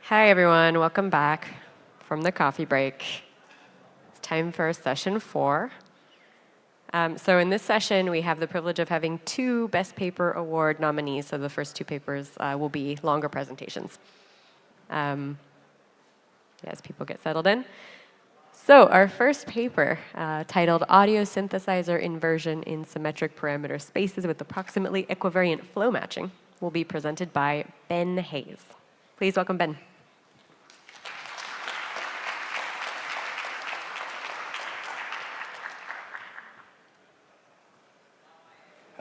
Hi, everyone. Welcome back from the coffee break. It's time for session 4. So in this session, we have the privilege of having 2 Best Paper Award nominees. So the first 2 papers will be longer presentations. As people get settled in. So our first paper, titled Audio Synthesizer Inversion in Symmetric Parameter Spaces with Approximately Equivariant Flow Matching, will be presented by Ben Hayes. Please welcome Ben.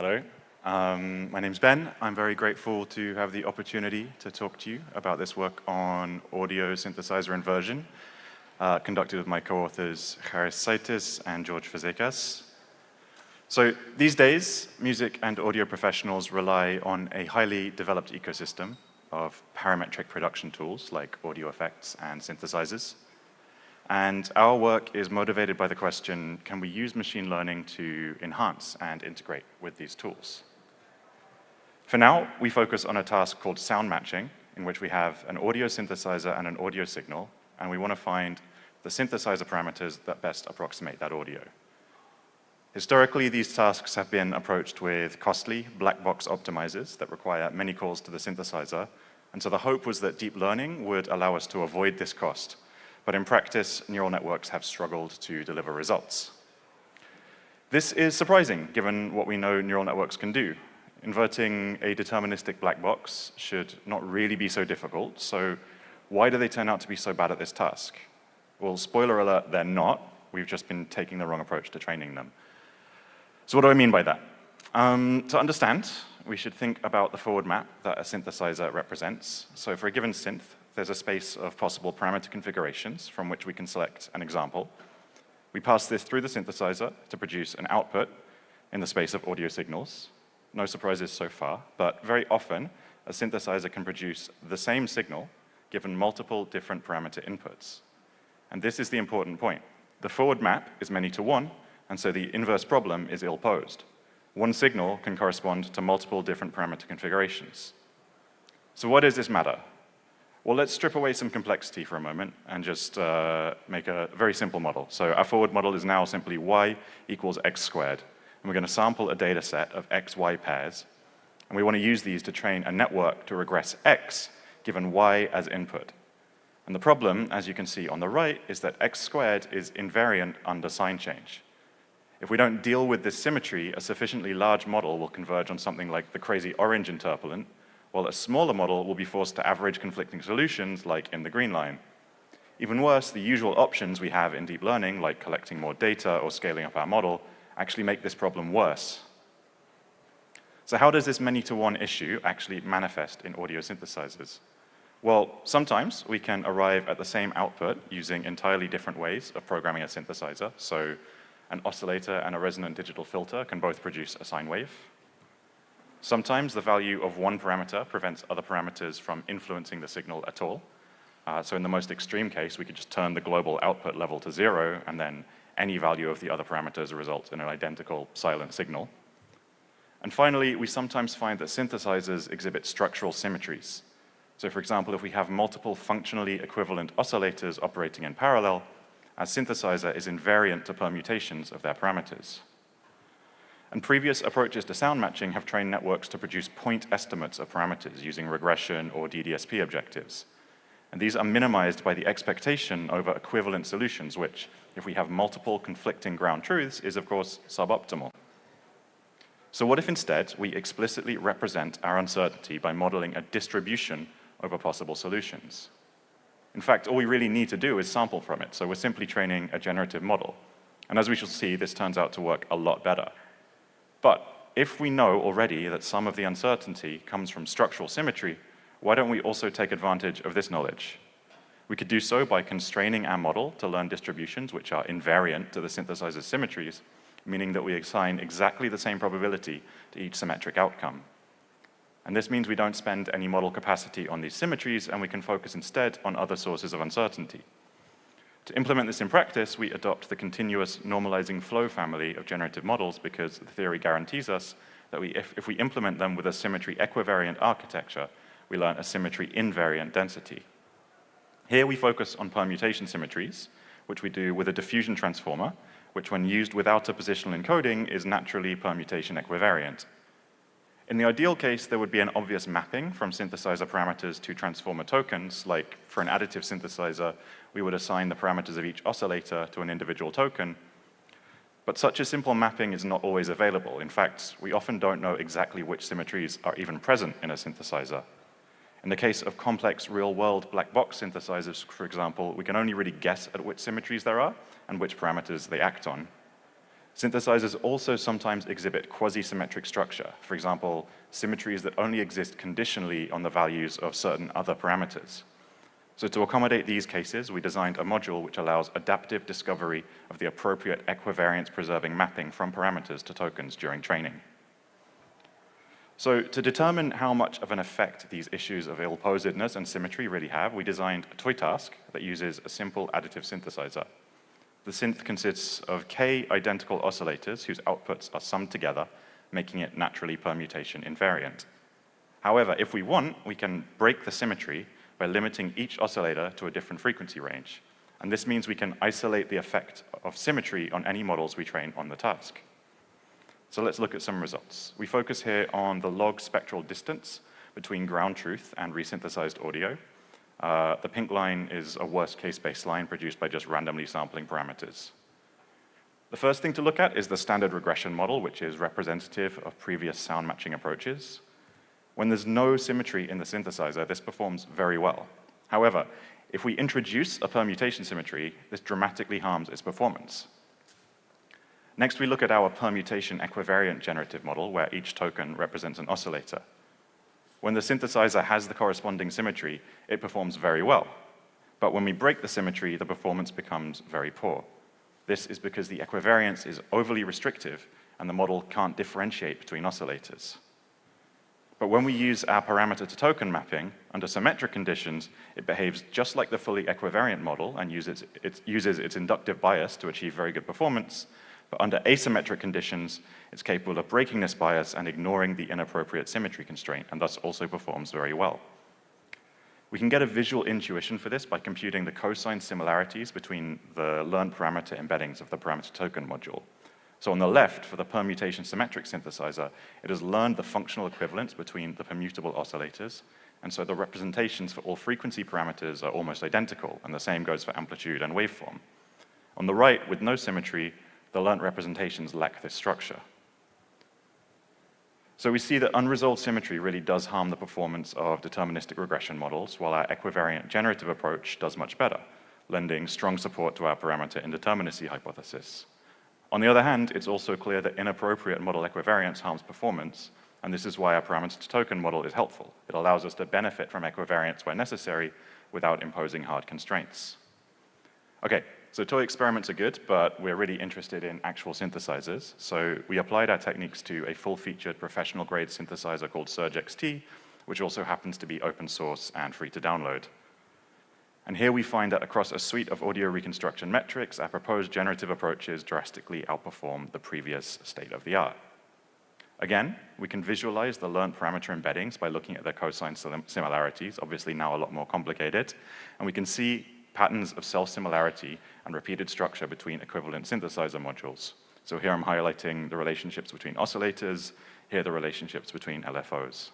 Hello, my name's Ben. I'm very grateful to have the opportunity to talk to you about this work on audio synthesizer inversion, conducted with my co-authors Charis Saitis and George Fazekas. So these days, music and audio professionals rely on a highly developed ecosystem of parametric production tools like audio effects and synthesizers. And our work is motivated by the question, can we use machine learning to enhance and integrate with these tools? For now, we focus on a task called sound matching, in which we have an audio synthesizer and an audio signal, and we want to find the synthesizer parameters that best approximate that audio. Historically, these tasks have been approached with costly black box optimizers that require many calls to the synthesizer, and so the hope was that deep learning would allow us to avoid this cost. But in practice, neural networks have struggled to deliver results. This is surprising, given what we know neural networks can do. Inverting a deterministic black box should not really be so difficult, so why do they turn out to be so bad at this task? Well, spoiler alert, they're not. We've just been taking the wrong approach to training them. So what do I mean by that? To understand, we should think about the forward map that a synthesizer represents. So for a given synth, there's a space of possible parameter configurations from which we can select an example. We pass this through the synthesizer to produce an output in the space of audio signals. No surprises so far, but very often, a synthesizer can produce the same signal given multiple different parameter inputs. And this is the important point. The forward map is many to one, and so the inverse problem is ill-posed. One signal can correspond to multiple different parameter configurations. So why does this matter? Well, let's strip away some complexity for a moment and just make a very simple model. So our forward model is now simply y equals x squared. And we're going to sample a data set of x-y pairs. And we want to use these to train a network to regress x, given y as input. And the problem, as you can see on the right, is that x squared is invariant under sign change. If we don't deal with this symmetry, a sufficiently large model will converge on something like the crazy orange interpolant, while a smaller model will be forced to average conflicting solutions, like in the green line. Even worse, the usual options we have in deep learning, like collecting more data or scaling up our model, actually make this problem worse. So how does this many-to-one issue actually manifest in audio synthesizers? Well, sometimes we can arrive at the same output using entirely different ways of programming a synthesizer. So an oscillator and a resonant digital filter can both produce a sine wave. Sometimes the value of one parameter prevents other parameters from influencing the signal at all. So in the most extreme case, we could just turn the global output level to 0, and then any value of the other parameters results in an identical silent signal. And finally, we sometimes find that synthesizers exhibit structural symmetries. So for example, if we have multiple functionally equivalent oscillators operating in parallel, our synthesizer is invariant to permutations of their parameters. And previous approaches to sound matching have trained networks to produce point estimates of parameters using regression or DDSP objectives. And these are minimized by the expectation over equivalent solutions, which, if we have multiple conflicting ground truths, is of course suboptimal. So what if instead we explicitly represent our uncertainty by modeling a distribution over possible solutions? In fact, all we really need to do is sample from it, so we're simply training a generative model. And as we shall see, this turns out to work a lot better. But if we know already that some of the uncertainty comes from structural symmetry, why don't we also take advantage of this knowledge? We could do so by constraining our model to learn distributions which are invariant to the synthesizer's symmetries, meaning that we assign exactly the same probability to each symmetric outcome. And this means we don't spend any model capacity on these symmetries, and we can focus instead on other sources of uncertainty. To implement this in practice, we adopt the continuous normalizing flow family of generative models because the theory guarantees us that if we implement them with a symmetry equivariant architecture, we learn a symmetry invariant density. Here we focus on permutation symmetries, which we do with a diffusion transformer, which when used without a positional encoding is naturally permutation equivariant. In the ideal case, there would be an obvious mapping from synthesizer parameters to transformer tokens, like for an additive synthesizer, we would assign the parameters of each oscillator to an individual token. But such a simple mapping is not always available. In fact, we often don't know exactly which symmetries are even present in a synthesizer. In the case of complex real-world black box synthesizers, for example, we can only really guess at which symmetries there are and which parameters they act on. Synthesizers also sometimes exhibit quasi-symmetric structure, for example, symmetries that only exist conditionally on the values of certain other parameters. So to accommodate these cases, we designed a module which allows adaptive discovery of the appropriate equivariance-preserving mapping from parameters to tokens during training. So to determine how much of an effect these issues of ill-posedness and symmetry really have, we designed a toy task that uses a simple additive synthesizer. The synth consists of k identical oscillators whose outputs are summed together, making it naturally permutation invariant. However, if we want, we can break the symmetry by limiting each oscillator to a different frequency range. And this means we can isolate the effect of symmetry on any models we train on the task. So let's look at some results. We focus here on the log spectral distance between ground truth and resynthesized audio. The pink line is a worst-case baseline produced by just randomly sampling parameters. The first thing to look at is the standard regression model, which is representative of previous sound matching approaches. When there's no symmetry in the synthesizer, this performs very well. However, if we introduce a permutation symmetry, this dramatically harms its performance. Next, we look at our permutation equivariant generative model, where each token represents an oscillator. When the synthesizer has the corresponding symmetry, it performs very well. But when we break the symmetry, the performance becomes very poor. This is because the equivariance is overly restrictive, and the model can't differentiate between oscillators. But when we use our parameter-to-token mapping, under symmetric conditions, it behaves just like the fully equivariant model and uses its inductive bias to achieve very good performance. But under asymmetric conditions, it's capable of breaking this bias and ignoring the inappropriate symmetry constraint, and thus also performs very well. We can get a visual intuition for this by computing the cosine similarities between the learned parameter embeddings of the parameter token module. So on the left, for the permutation symmetric synthesizer, it has learned the functional equivalence between the permutable oscillators, and so the representations for all frequency parameters are almost identical, and the same goes for amplitude and waveform. On the right, with no symmetry, the learned representations lack this structure. So we see that unresolved symmetry really does harm the performance of deterministic regression models, while our equivariant generative approach does much better, lending strong support to our parameter indeterminacy hypothesis. On the other hand, it's also clear that inappropriate model equivariance harms performance, and this is why our parameter-to-token model is helpful. It allows us to benefit from equivariance where necessary without imposing hard constraints. Okay, so toy experiments are good, but we're really interested in actual synthesizers. So we applied our techniques to a full-featured professional-grade synthesizer called Surge-XT, which also happens to be open source and free to download. And here we find that across a suite of audio reconstruction metrics, our proposed generative approaches drastically outperform the previous state-of-the-art. Again, we can visualize the learned parameter embeddings by looking at their cosine similarities, obviously now a lot more complicated, and we can see patterns of self-similarity and repeated structure between equivalent synthesizer modules. So here I'm highlighting the relationships between oscillators, here the relationships between LFOs.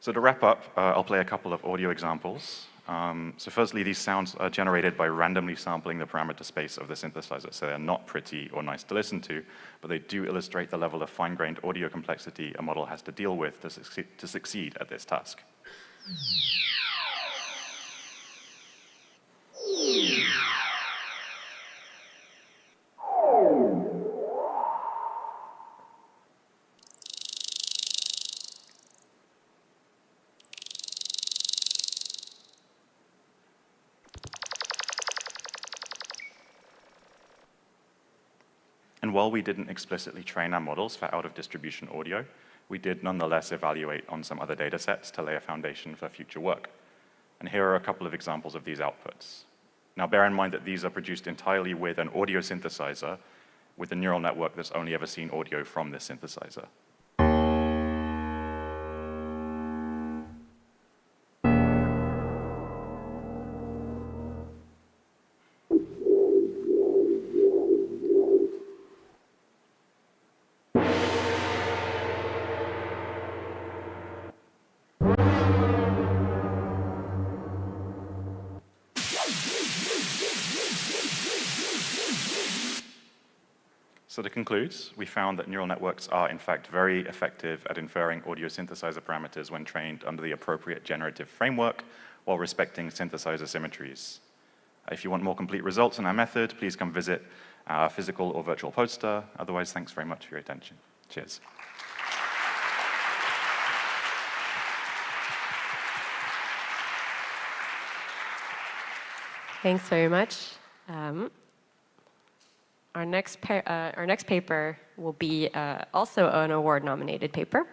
So to wrap up, I'll play a couple of audio examples. So firstly, these sounds are generated by randomly sampling the parameter space of the synthesizer. So they're not pretty or nice to listen to, but they do illustrate the level of fine-grained audio complexity a model has to deal with to succeed at this task. And while we didn't explicitly train our models for out-of-distribution audio, we did nonetheless evaluate on some other data sets to lay a foundation for future work. And here are a couple of examples of these outputs. Now, bear in mind that these are produced entirely with an audio synthesizer with a neural network that's only ever seen audio from this synthesizer. So to conclude, we found that neural networks are in fact very effective at inferring audio synthesizer parameters when trained under the appropriate generative framework while respecting synthesizer symmetries. If you want more complete results on our method, please come visit our physical or virtual poster. Otherwise, thanks very much for your attention. Cheers. Thanks very much. Our next paper will be also an award-nominated paper,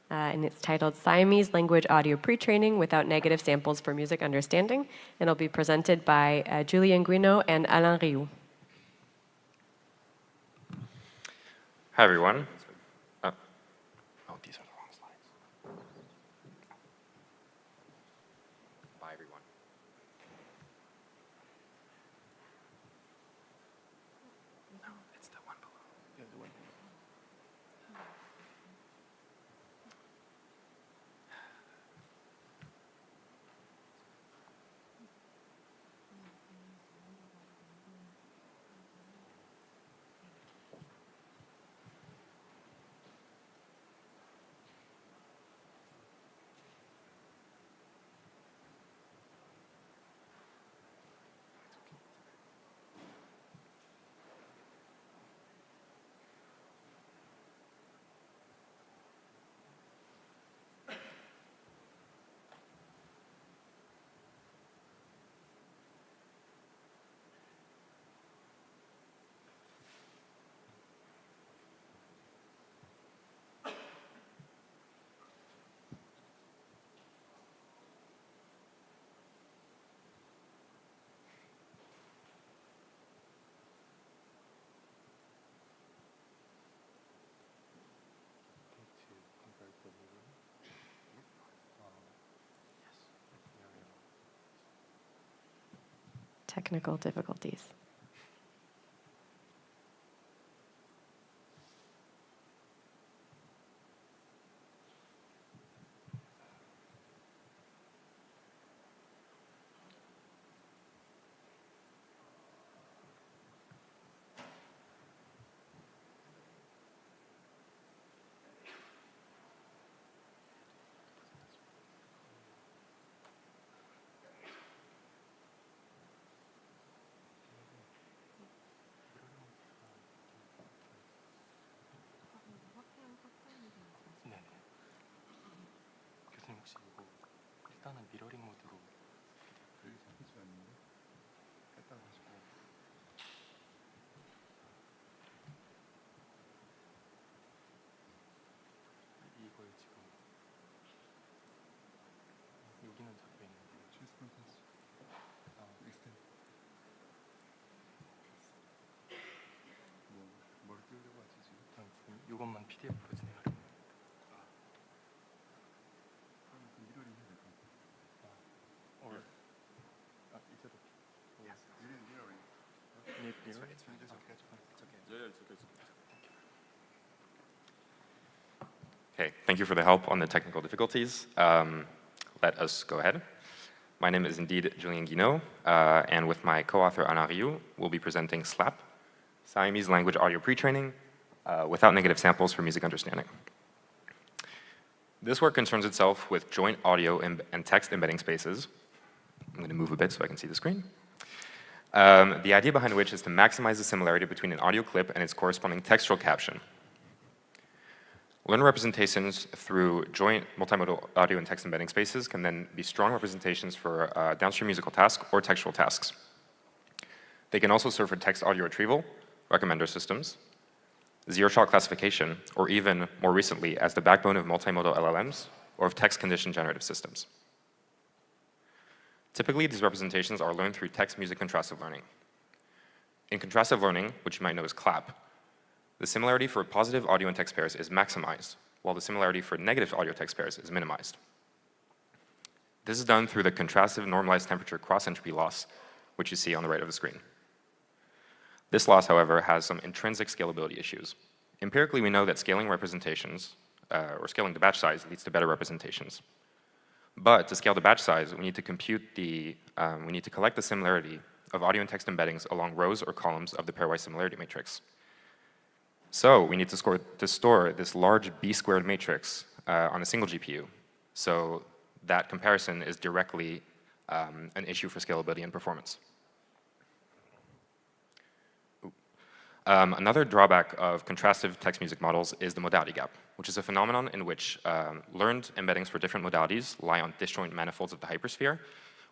and it's titled Siamese Language-Audio Pretraining Without Negative Samples for Music Understanding, and it'll be presented by Julien Guinaud and Alain Rioux. Hi, everyone. Oh, these are the wrong slides. Bye, everyone. No, it's the one below. Yeah, the one below. Technical difficulties. 교수님 혹시 이거 일단은 미러링 모드로 여기 잡히지 않는데 했다 가지고 이거에 지금 여기는 잡혀 있는데 뭘 띄우려고 하지 지금? 지금 이것만 PDF로 진행하려고. Okay, thank you for the help on the technical difficulties. Let us go ahead. My name is indeed Julien Guinaud, and with my co-author Alain Rioux, we'll be presenting SLAP, Siamese Language-Audio Pretraining, without negative samples for music understanding. This work concerns itself with joint audio and text embedding spaces. I'm going to move a bit so I can see the screen. The idea behind which is to maximize the similarity between an audio clip and its corresponding textual caption. Learner representations through joint multimodal audio and text embedding spaces can then be strong representations for downstream musical tasks or textual tasks. They can also serve for text audio retrieval, recommender systems, zero-shot classification, or even, more recently, as the backbone of multimodal LLMs or of text condition generative systems. Typically, these representations are learned through text-music contrastive learning. In contrastive learning, which you might know as CLAP, the similarity for positive audio and text pairs is maximized, while the similarity for negative audio-text pairs is minimized. This is done through the contrastive normalized temperature cross-entropy loss, which you see on the right of the screen. This loss, however, has some intrinsic scalability issues. Empirically, we know that scaling representations, or scaling the batch size, leads to better representations. But to scale the batch size, we need to collect the similarity of audio and text embeddings along rows or columns of the pairwise similarity matrix. So we need to store this large B-squared matrix on a single GPU. So that comparison is directly an issue for scalability and performance. Another drawback of contrastive text music models is the modality gap, which is a phenomenon in which learned embeddings for different modalities lie on disjoint manifolds of the hypersphere,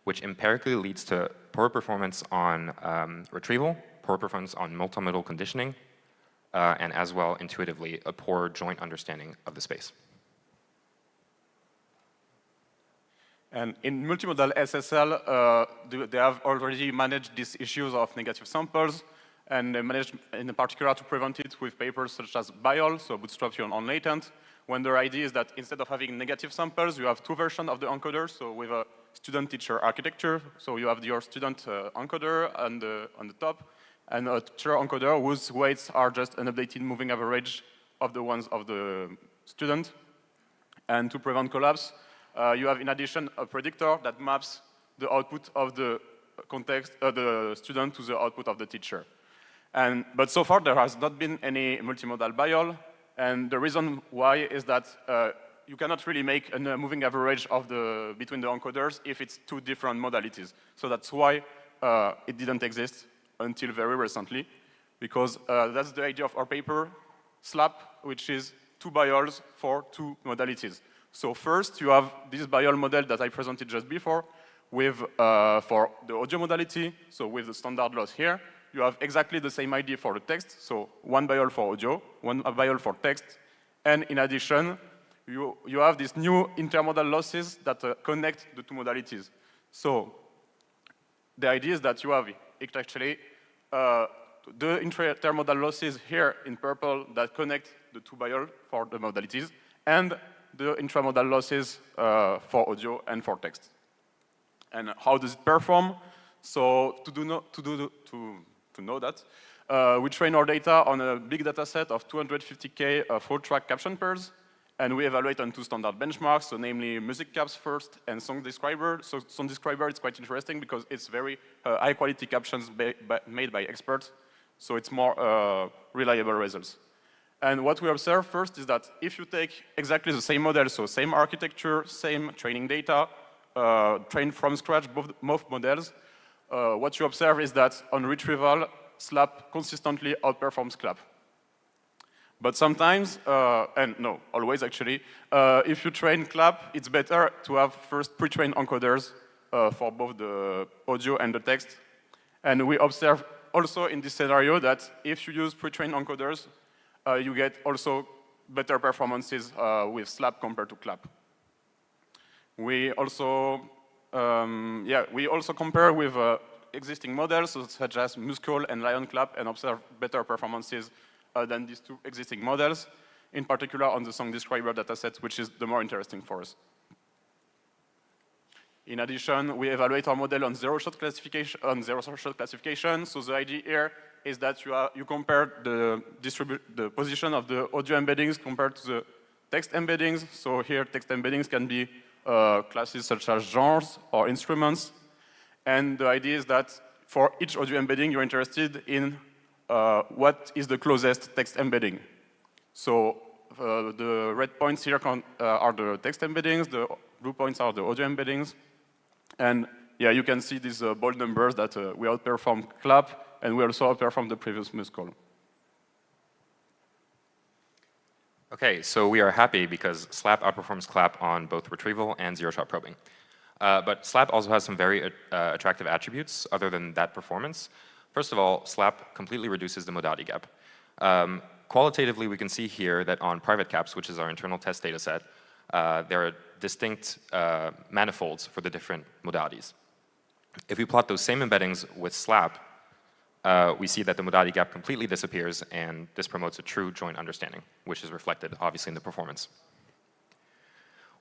which empirically leads to poor performance on retrieval, poor performance on multimodal conditioning, and as well, intuitively, a poor joint understanding of the space. And in multimodal SSL, they have already managed these issues of negative samples, and they managed, in particular, to prevent it with papers such as BIOL, so bootstrap your own latent, when their idea is that instead of having negative samples, you have two versions of the encoder, so with a student-teacher architecture, so you have your student encoder on the top, and a teacher encoder whose weights are just an updated moving average of the ones of the student. And to prevent collapse, you have, in addition, a predictor that maps the output of the context, the student to the output of the teacher. But so far, there has not been any multimodal BIOL, and the reason why is that you cannot really make a moving average of between the encoders if it's two different modalities. So that's why it didn't exist until very recently, because that's the idea of our paper, SLAP, which is two BIOLs for two modalities. So first, you have this BIOL model that I presented just before, with for the audio modality, so with the standard loss here. You have exactly the same idea for the text, so one BIOL for audio, one BIOL for text, and in addition, you have these new intermodal losses that connect the two modalities. So the idea is that you have actually the intermodal losses here in purple that connect the two BIOL for the modalities, and the intramodal losses for audio and for text. And how does it perform? So to know that, we train our data on a big data set of 250K full track caption pairs, and we evaluate on two standard benchmarks, so namely music caps first and song describer. So song describer is quite interesting because it's very high quality captions made by experts, so it's more reliable results. And what we observe first is that if you take exactly the same model, so same architecture, same training data, trained from scratch, both models, what you observe is that on retrieval, SLAP consistently outperforms CLAP. But sometimes, and no, always actually, if you train CLAP, it's better to have first pre-trained encoders for both the audio and the text. And we observe also in this scenario that if you use pre-trained encoders, you get also better performances with SLAP compared to CLAP. We also compare with existing models such as Muscle and Lion Clap and observe better performances than these two existing models, in particular on the song describer dataset, which is the more interesting for us. In addition, we evaluate our model on zero-shot classification. So the idea here is that you compare the position of the audio embeddings compared to the text embeddings. So here, text embeddings can be classes such as genres or instruments. And the idea is that for each audio embedding, you're interested in what is the closest text embedding. So the red points here are the text embeddings, the blue points are the audio embeddings. And yeah, you can see these bold numbers that we outperform CLAP, and we also outperform the previous Muscle. Okay, so we are happy because SLAP outperforms CLAP on both retrieval and zero-shot probing. But SLAP also has some very attractive attributes other than that performance. First of all, SLAP completely reduces the modality gap. Qualitatively, we can see here that on private caps, which is our internal test data set, there are distinct manifolds for the different modalities. If we plot those same embeddings with SLAP, we see that the modality gap completely disappears, and this promotes a true joint understanding, which is reflected, obviously, in the performance.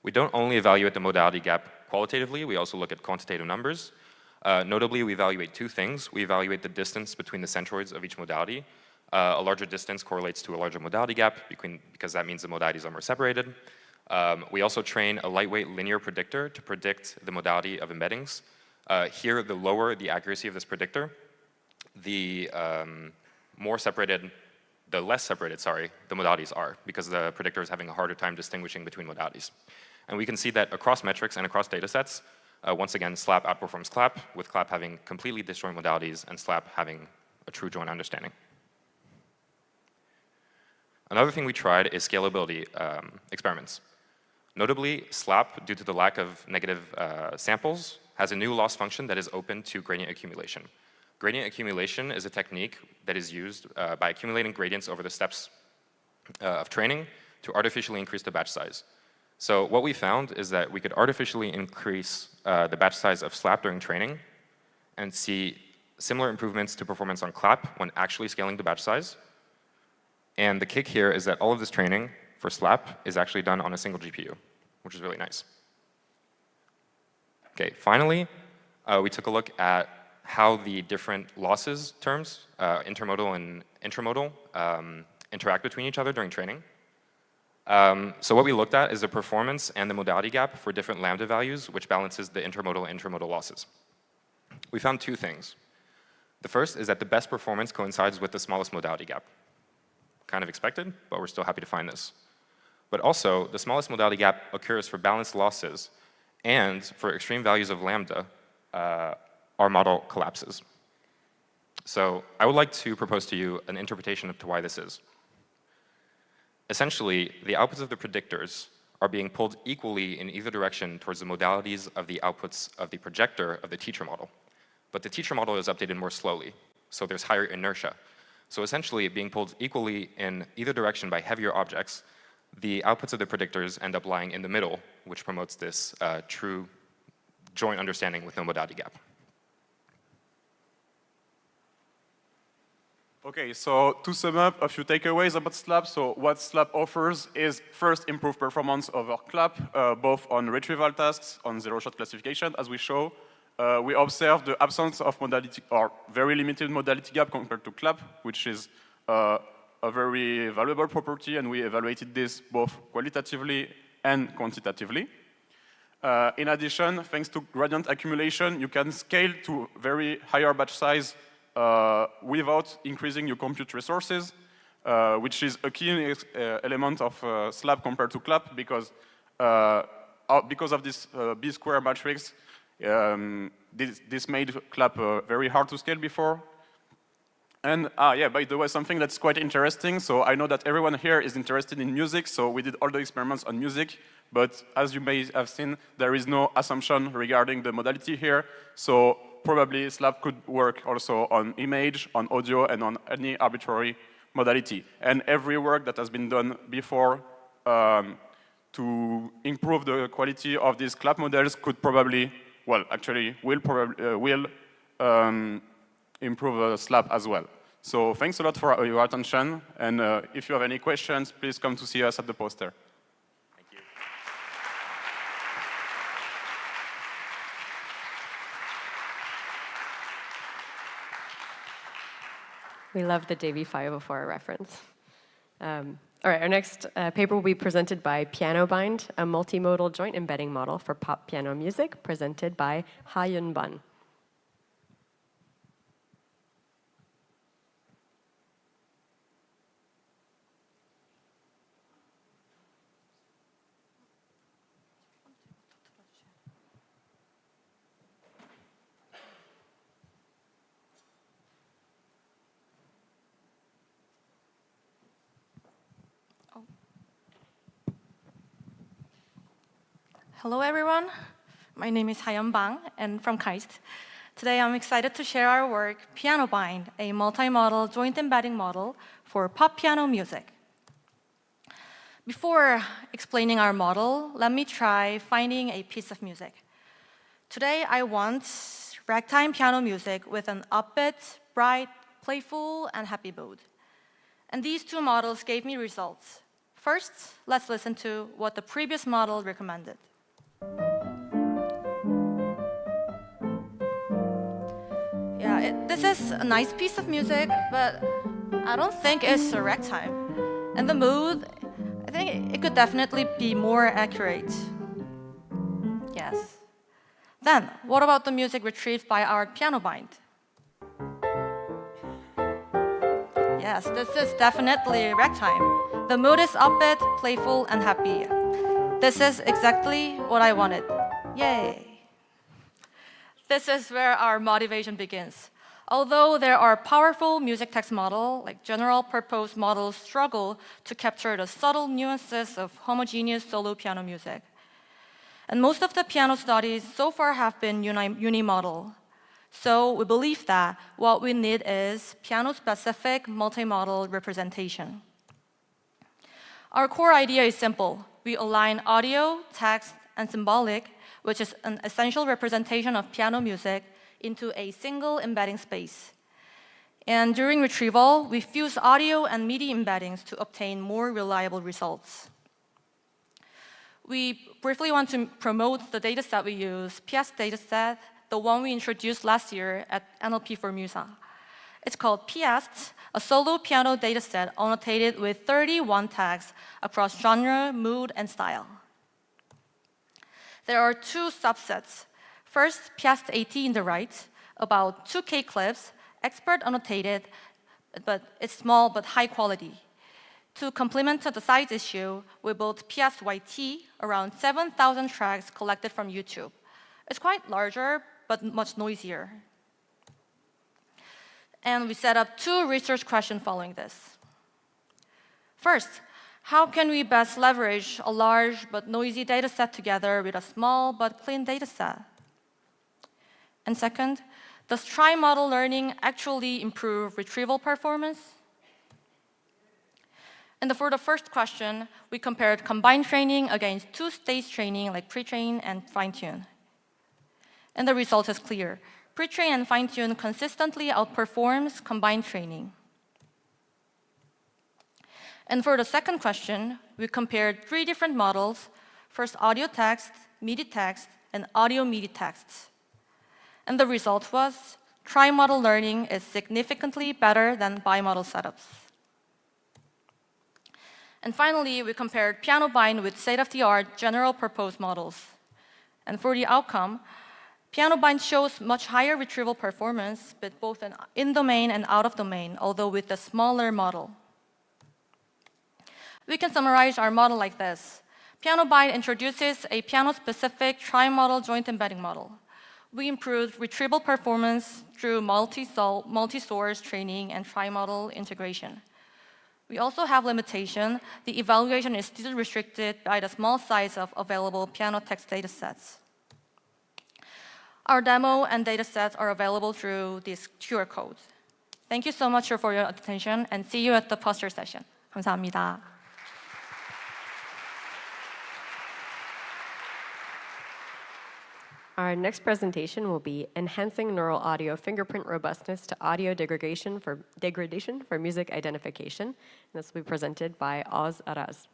We don't only evaluate the modality gap qualitatively, we also look at quantitative numbers. Notably, we evaluate two things. We evaluate the distance between the centroids of each modality. A larger distance correlates to a larger modality gap because that means the modalities are more separated. We also train a lightweight linear predictor to predict the modality of embeddings. Here, the lower the accuracy of this predictor, the more separated the less separated, sorry, the modalities are, because the predictor is having a harder time distinguishing between modalities. And we can see that across metrics and across data sets, once again, SLAP outperforms CLAP, with CLAP having completely disjoint modalities and SLAP having a true joint understanding. Another thing we tried is scalability experiments. Notably, SLAP, due to the lack of negative samples, has a new loss function that is open to gradient accumulation. Gradient accumulation is a technique that is used by accumulating gradients over the steps of training to artificially increase the batch size. So what we found is that we could artificially increase the batch size of SLAP during training and see similar improvements to performance on CLAP when actually scaling the batch size. And the kick here is that all of this training for SLAP is actually done on a single GPU, which is really nice. Okay, finally, we took a look at how the different losses terms, intermodal and intramodal, interact between each other during training. So what we looked at is the performance and the modality gap for different lambda values, which balances the intermodal and intramodal losses. We found two things. The first is that the best performance coincides with the smallest modality gap. Kind of expected, but we're still happy to find this. But also, the smallest modality gap occurs for balanced losses, and for extreme values of lambda, our model collapses. So I would like to propose to you an interpretation of why this is. Essentially, the outputs of the predictors are being pulled equally in either direction towards the modalities of the outputs of the projector of the teacher model. But the teacher model is updated more slowly, so there's higher inertia. So essentially, being pulled equally in either direction by heavier objects, the outputs of the predictors end up lying in the middle, which promotes this true joint understanding with no modality gap. Okay, so to sum up, a few takeaways about SLAP. So what SLAP offers is first improved performance over CLAP, both on retrieval tasks, on zero-shot classification, as we show. We observe the absence of modality, or very limited modality gap compared to CLAP, which is a very valuable property, and we evaluated this both qualitatively and quantitatively. In addition, thanks to gradient accumulation, you can scale to very higher batch size without increasing your compute resources, which is a key element of SLAP compared to CLAP, because of this B-square matrix, this made CLAP very hard to scale before. And yeah, by the way, something that's quite interesting. So I know that everyone here is interested in music, so we did all the experiments on music. But as you may have seen, there is no assumption regarding the modality here. So probably SLAP could work also on image, on audio, and on any arbitrary modality. And every work that has been done before to improve the quality of these CLAP models could probably, well, actually will improve SLAP as well. So thanks a lot for your attention. And if you have any questions, please come to see us at the poster. Thank you. We love the Davy 504 reference. All right, our next paper will be presented by PianoBind, a multi-modal joint embedding model for pop piano music, presented by Ha-Yun Ban. Hello, everyone. My name is Ha-Yun Bang, and from KAIST. Today, I'm excited to share our work, PianoBind, a multi-modal joint embedding model for pop piano music. Before explaining our model, let me try finding a piece of music. Today, I want ragtime piano music with an upbeat, bright, playful, and happy mood. And these two models gave me results. First, let's listen to what the previous model recommended. Yeah, this is a nice piece of music, but I don't think it's a ragtime. And the mood, I think it could definitely be more accurate. Yes. Then, what about the music retrieved by our PianoBind? Yes, this is definitely ragtime. The mood is upbeat, playful, and happy. This is exactly what I wanted. Yay! This is where our motivation begins. Although there are powerful music text models, like general purpose models struggle to capture the subtle nuances of homogeneous solo piano music. And most of the piano studies so far have been unimodal. So we believe that what we need is piano-specific multi-modal representation. Our core idea is simple. We align audio, text, and symbolic, which is an essential representation of piano music, into a single embedding space. And during retrieval, we fuse audio and MIDI embeddings to obtain more reliable results. We briefly want to promote the dataset we use, PS dataset, the one we introduced last year at NLP for Musa. It's called PS, a solo piano dataset annotated with 31 tags across genre, mood, and style. There are two subsets. First, PS 80 in the right, about 2K clips, expert annotated, but it's small but high quality. To complement the size issue, we built PS YT, around 7,000 tracks collected from YouTube. It's quite larger, but much noisier. And we set up two research questions following this. First, how can we best leverage a large but noisy dataset together with a small but clean dataset? And second, does tri-modal learning actually improve retrieval performance? And for the first question, we compared combined training against two-stage training like pre-train and fine-tune. And the result is clear. Pre-train and fine-tune consistently outperforms combined training. And for the second question, we compared 3 different models, first audio text, MIDI text, and audio MIDI texts. And the result was tri-modal learning is significantly better than bimodal setups. And finally, we compared PianoBind with state-of-the-art general purpose models. And for the outcome, PianoBind shows much higher retrieval performance, but both in-domain and out-of-domain, although with a smaller model. We can summarize our model like this. PianoBind introduces a piano-specific tri-modal joint embedding model. We improved retrieval performance through multi-source training and tri-modal integration. We also have limitation. The evaluation is still restricted by the small size of available piano text datasets. Our demo and datasets are available through this QR code. Thank you so much for your attention, and see you at the poster session. 감사합니다. Our next presentation will be Enhancing Neural Audio Fingerprint Robustness to Audio Degradation for Music Identification. And this will be presented by Oz Araz.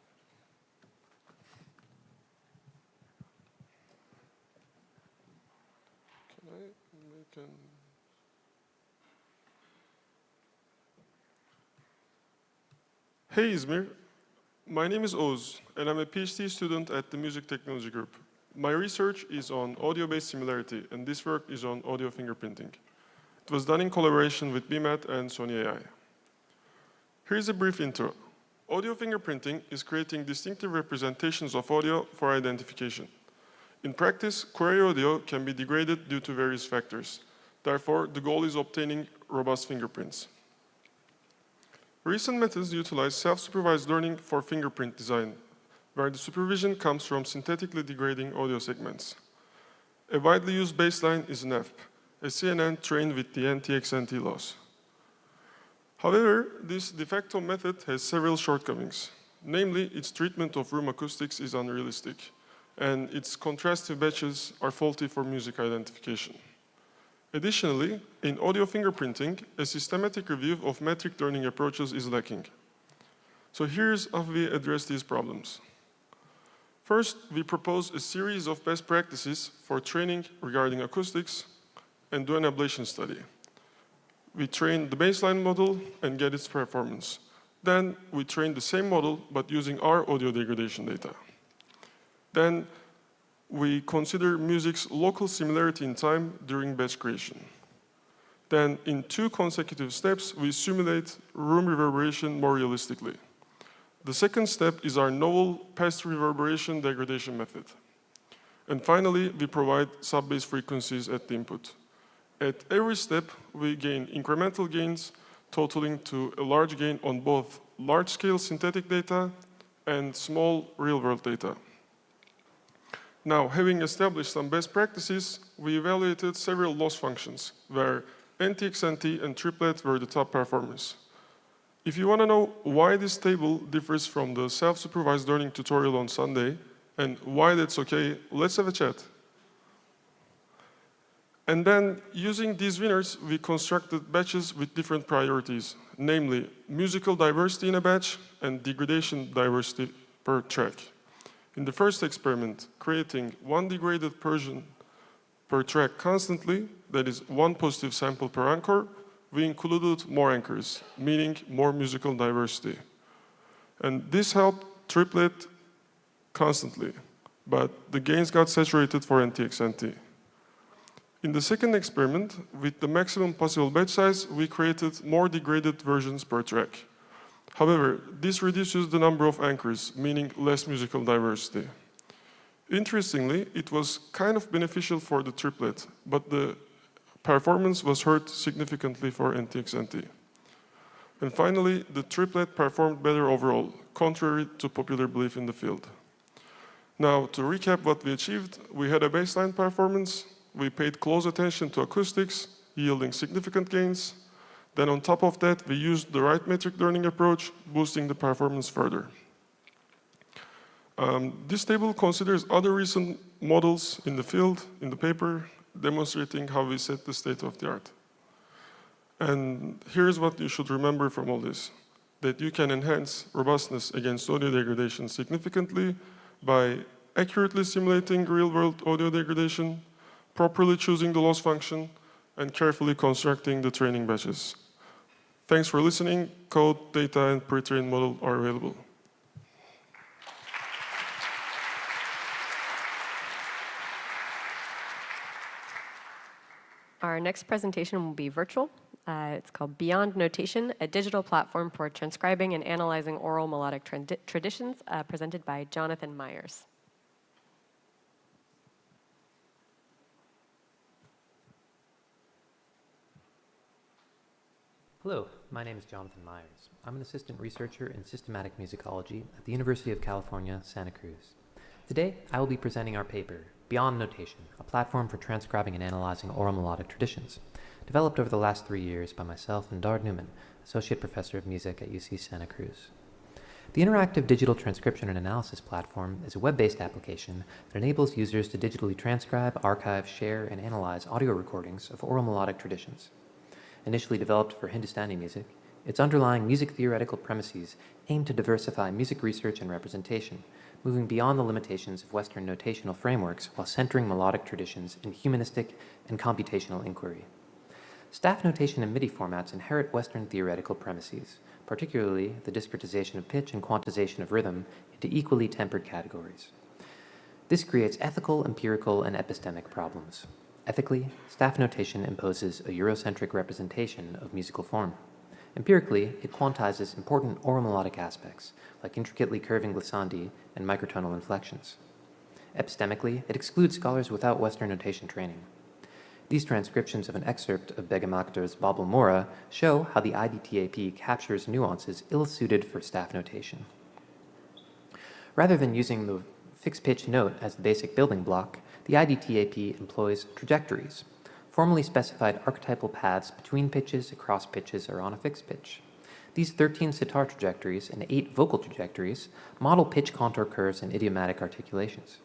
Hey ISMIR, my name is Oz, and I'm a PhD student at the Music Technology Group. My research is on audio-based similarity, and this work is on audio fingerprinting. It was done in collaboration with BMAT and Sony AI. Here's a brief intro. Audio fingerprinting is creating distinctive representations of audio for identification. In practice, query audio can be degraded due to various factors. Therefore, the goal is obtaining robust fingerprints. Recent methods utilize self-supervised learning for fingerprint design, where the supervision comes from synthetically degrading audio segments. A widely used baseline is NEFP, a CNN trained with the NTX-NT loss. However, this de facto method has several shortcomings. Namely, its treatment of room acoustics is unrealistic, and its contrastive batches are faulty for music identification. Additionally, in audio fingerprinting, a systematic review of metric learning approaches is lacking. So here's how we address these problems. First, we propose a series of best practices for training regarding acoustics and do an ablation study. We train the baseline model and get its performance. Then we train the same model, but using our audio degradation data. Then we consider music's local similarity in time during batch creation. Then in 2 consecutive steps, we simulate room reverberation more realistically. The second step is our novel past reverberation degradation method. And finally, we provide sub-bass frequencies at the input. At every step, we gain incremental gains totaling to a large gain on both large-scale synthetic data and small real-world data. Now, having established some best practices, we evaluated several loss functions where NTXNT and triplet were the top performers. If you want to know why this table differs from the self-supervised learning tutorial on Sunday and why that's okay, let's have a chat. And then, using these winners, we constructed batches with different priorities, namely musical diversity in a batch and degradation diversity per track. In the first experiment, creating 1 degraded Persian per track constantly, that is 1 positive sample per anchor, we included more anchors, meaning more musical diversity. And this helped triplet constantly, but the gains got saturated for NTXNT. In the second experiment, with the maximum possible batch size, we created more degraded versions per track. However, this reduces the number of anchors, meaning less musical diversity. Interestingly, it was kind of beneficial for the triplet, but the performance was hurt significantly for NTXNT. And finally, the triplet performed better overall, contrary to popular belief in the field. Now, to recap what we achieved, we had a baseline performance, we paid close attention to acoustics, yielding significant gains. Then on top of that, we used the right metric learning approach, boosting the performance further. This table considers other recent models in the field, in the paper, demonstrating how we set the state of the art. And here's what you should remember from all this, that you can enhance robustness against audio degradation significantly by accurately simulating real-world audio degradation, properly choosing the loss function, and carefully constructing the training batches. Thanks for listening. Code, data, and pre-trained model are available. Our next presentation will be virtual. It's called Beyond Notation, a digital platform for transcribing and analyzing oral melodic traditions, presented by Jonathan Myers. Hello, my name is Jonathan Myers. I'm an assistant researcher in systematic musicology at the University of California, Santa Cruz. Today, I will be presenting our paper, Beyond Notation, a platform for transcribing and analyzing oral melodic traditions, developed over the last 3 years by myself and Dard Newman, Associate Professor of Music at UC Santa Cruz. The interactive digital transcription and analysis platform is a web-based application that enables users to digitally transcribe, archive, share, and analyze audio recordings of oral melodic traditions. Initially developed for Hindustani music, its underlying music theoretical premises aim to diversify music research and representation, moving beyond the limitations of Western notational frameworks while centering melodic traditions in humanistic and computational inquiry. Staff notation and MIDI formats inherit Western theoretical premises, particularly the discretization of pitch and quantization of rhythm into equally tempered categories. This creates ethical, empirical, and epistemic problems. Ethically, staff notation imposes a Eurocentric representation of musical form. Empirically, it quantizes important oral melodic aspects, like intricately curving glissandi and microtonal inflections. Epistemically, it excludes scholars without Western notation training. These transcriptions of an excerpt of Begum Akhtar's Bab el-Mora show how the IDTAP captures nuances ill-suited for staff notation. Rather than using the fixed pitch note as the basic building block, the IDTAP employs trajectories, formally specified archetypal paths between pitches, across pitches, or on a fixed pitch. These 13 sitar trajectories and 8 vocal trajectories model pitch contour curves and idiomatic articulations.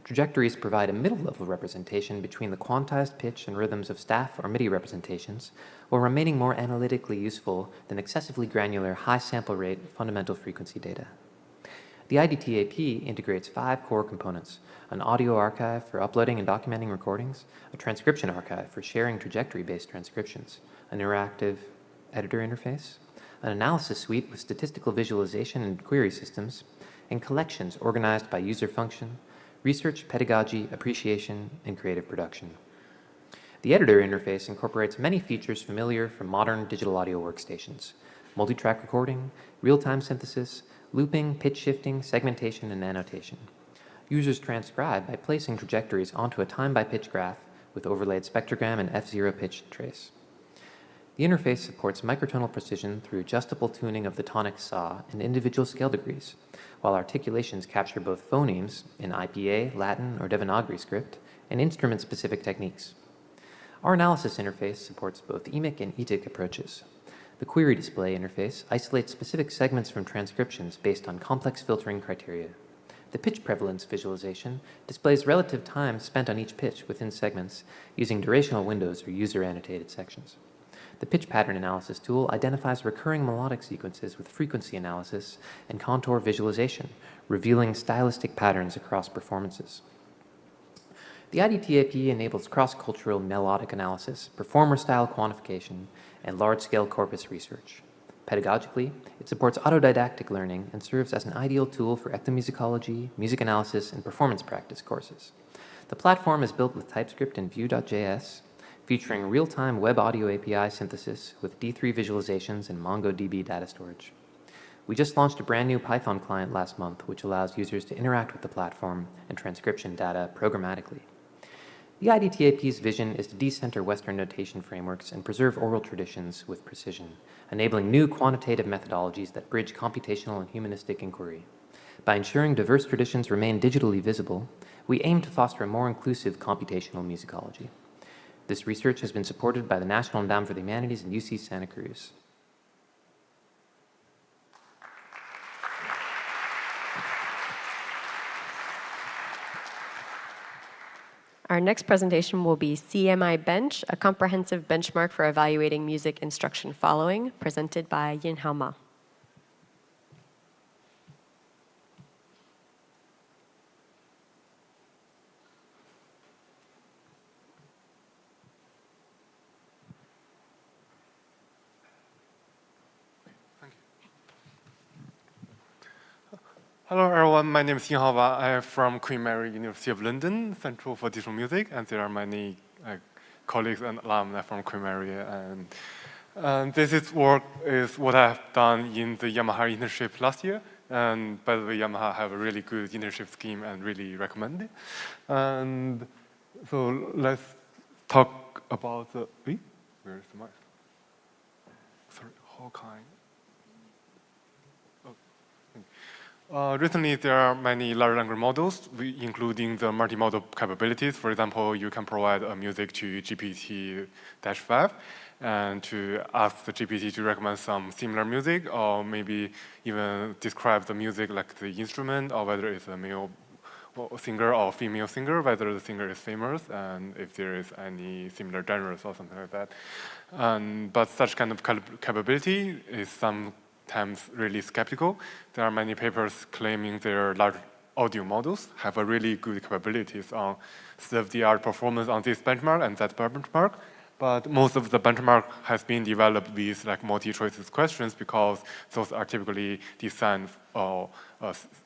Trajectories provide a middle-level representation between the quantized pitch and rhythms of staff or MIDI representations, while remaining more analytically useful than excessively granular high sample rate fundamental frequency data. The IDTAP integrates 5 core components: an audio archive for uploading and documenting recordings, a transcription archive for sharing trajectory-based transcriptions, an interactive editor interface, an analysis suite with statistical visualization and query systems, and collections organized by user function, research, pedagogy, appreciation, and creative production. The editor interface incorporates many features familiar from modern digital audio workstations: multi-track recording, real-time synthesis, looping, pitch shifting, segmentation, and annotation. Users transcribe by placing trajectories onto a time-by-pitch graph with overlaid spectrogram and F0 pitch trace. The interface supports microtonal precision through adjustable tuning of the tonic saw and individual scale degrees, while articulations capture both phonemes in IPA, Latin, or Devanagari script, and instrument-specific techniques. Our analysis interface supports both EMIC and ETIC approaches. The query display interface isolates specific segments from transcriptions based on complex filtering criteria. The pitch prevalence visualization displays relative time spent on each pitch within segments using durational windows or user-annotated sections. The pitch pattern analysis tool identifies recurring melodic sequences with frequency analysis and contour visualization, revealing stylistic patterns across performances. The IDTAP enables cross-cultural melodic analysis, performer-style quantification, and large-scale corpus research. Pedagogically, it supports autodidactic learning and serves as an ideal tool for ethnomusicology, music analysis, and performance practice courses. The platform is built with TypeScript and Vue.js, featuring real-time web audio API synthesis with D3 visualizations and MongoDB data storage. We just launched a brand new Python client last month, which allows users to interact with the platform and transcription data programmatically. The IDTAP's vision is to decenter Western notation frameworks and preserve oral traditions with precision, enabling new quantitative methodologies that bridge computational and humanistic inquiry. By ensuring diverse traditions remain digitally visible, we aim to foster a more inclusive computational musicology. This research has been supported by the National Endowment for the Humanities and UC Santa Cruz. Our next presentation will be CMI-Bench, a comprehensive benchmark for evaluating music instruction following, presented by Yin-Hao Ma. Hello everyone, my name is Yin-Hao Ma. I am from Queen Mary University of London, Central for Digital Music, and there are many colleagues and alumni from Queen Mary. And this work is what I have done in the Yamaha internship last year. And by the way, Yamaha have a really good internship scheme and really recommend it. And so let's talk about the, where's the mic? Sorry, how can I? Recently, there are many large language models, including the multi-modal capabilities. For example, you can provide a music to GPT-5 and to ask the GPT to recommend some similar music, or maybe even describe the music like the instrument, or whether it's a male singer or female singer, whether the singer is famous, and if there is any similar genres or something like that. But such kind of capability is sometimes really skeptical. There are many papers claiming their large audio models have a really good capabilities on state-of-the-art performance on this benchmark and that benchmark. But most of the benchmark has been developed with like multi-choices questions because those are typically designed or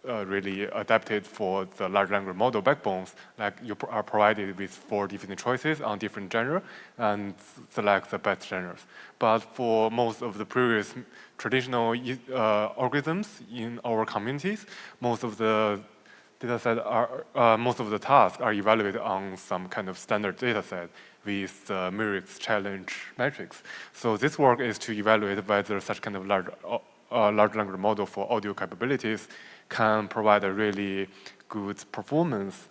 really adapted for the large language model backbones. Like you are provided with 4 different choices on different genre and select the best genres. But for most of the previous traditional algorithms in our communities, most of the tasks are evaluated on some kind of standard data set with the Myrick's challenge metrics. So this work is to evaluate whether such kind of large language model for audio capabilities can provide a really good performance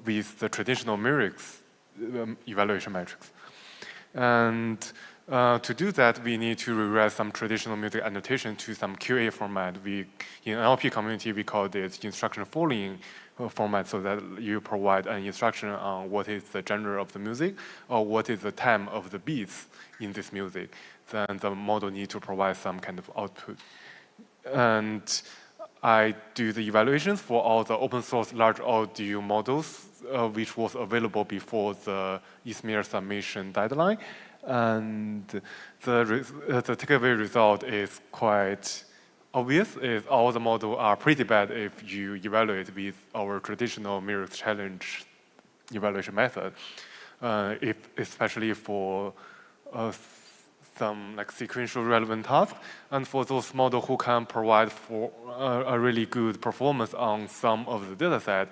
with the traditional Myrick's evaluation metrics. And to do that, we need to rewrite some traditional music annotation to some QA format. In NLP community, we call this instruction following format, so that you provide an instruction on what is the genre of the music or what is the time of the beats in this music. Then the model needs to provide some kind of output. And I do the evaluations for all the open source large audio models, which was available before the ISMIR submission deadline. And the takeaway result is quite obvious. Is all the models are pretty bad if you evaluate with our traditional Myrick challenge evaluation method. especially for some like sequential relevant tasks, and for those models who can provide for a really good performance on some of the data set,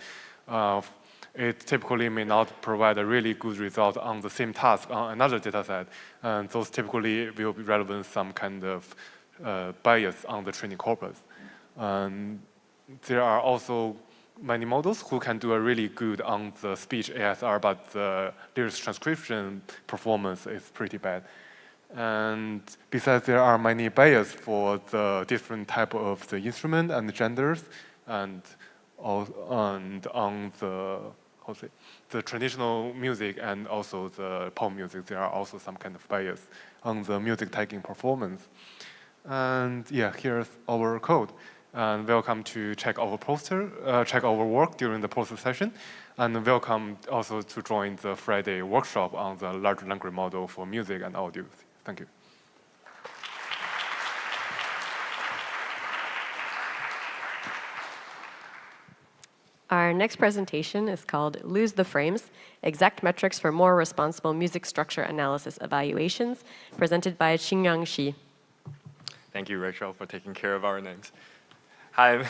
it typically may not provide a really good result on the same task on another data set, and those typically will be relevant some kind of bias on the training corpus. And there are also many models who can do a really good on the speech ASR, but the lyrics transcription performance is pretty bad. And besides, there are many bias for the different type of the instrument and the genders, and on the traditional music and also the pop music, there are also some kind of bias on the music tagging performance. And yeah, here's our code. And welcome to check our poster, check our work during the poster session, and welcome also to join the Friday workshop on the large language model for music and audio. Thank you. Our next presentation is called Lose the Frames, Exact Metrics for More Responsible Music Structure Analysis Evaluations, presented by Xingyang Xi. Thank you, Rachel, for taking care of our names. Hi,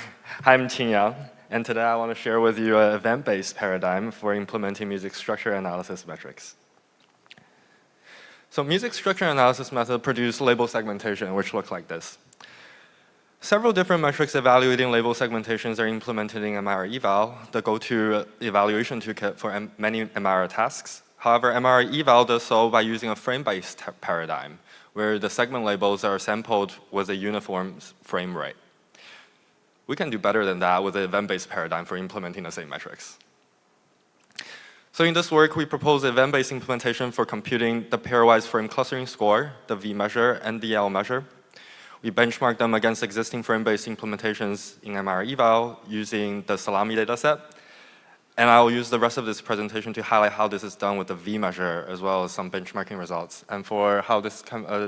I'm Qingyang, and today I want to share with you an event-based paradigm for implementing music structure analysis metrics. So music structure analysis method produce label segmentation, which look like this. Several different metrics evaluating label segmentations are implemented in MIR eval, the go-to evaluation toolkit for many MIR tasks. However, MIR eval does so by using a frame-based paradigm, where the segment labels are sampled with a uniform frame rate. We can do better than that with an event-based paradigm for implementing the same metrics. So in this work, we propose event-based implementation for computing the pairwise frame clustering score, the V measure, and the L measure. We benchmark them against existing frame-based implementations in MIR eval using the Salami dataset. And I will use the rest of this presentation to highlight how this is done with the V measure, as well as some benchmarking results, and for how this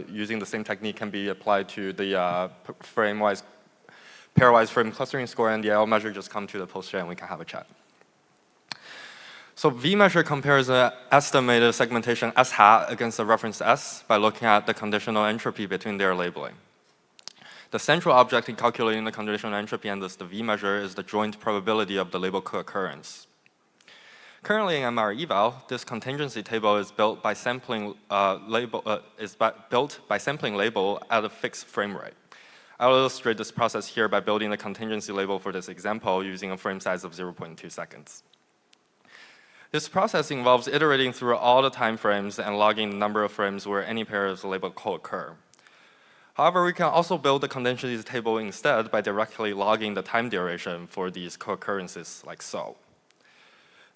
using the same technique can be applied to the pairwise frame clustering score and the L measure. Just come to the poster and we can have a chat. So V measure compares an estimated segmentation S hat against the reference S by looking at the conditional entropy between their labeling. The central object in calculating the conditional entropy and thus the V measure is the joint probability of the label co-occurrence. Currently in MIR eval, this contingency table is built by sampling label at a fixed frame rate. I'll illustrate this process here by building the contingency label for this example using a frame size of 0.2 seconds. This process involves iterating through all the time frames and logging the number of frames where any pair of label co-occur. However, we can also build the contingency table instead by directly logging the time duration for these co-occurrences like so.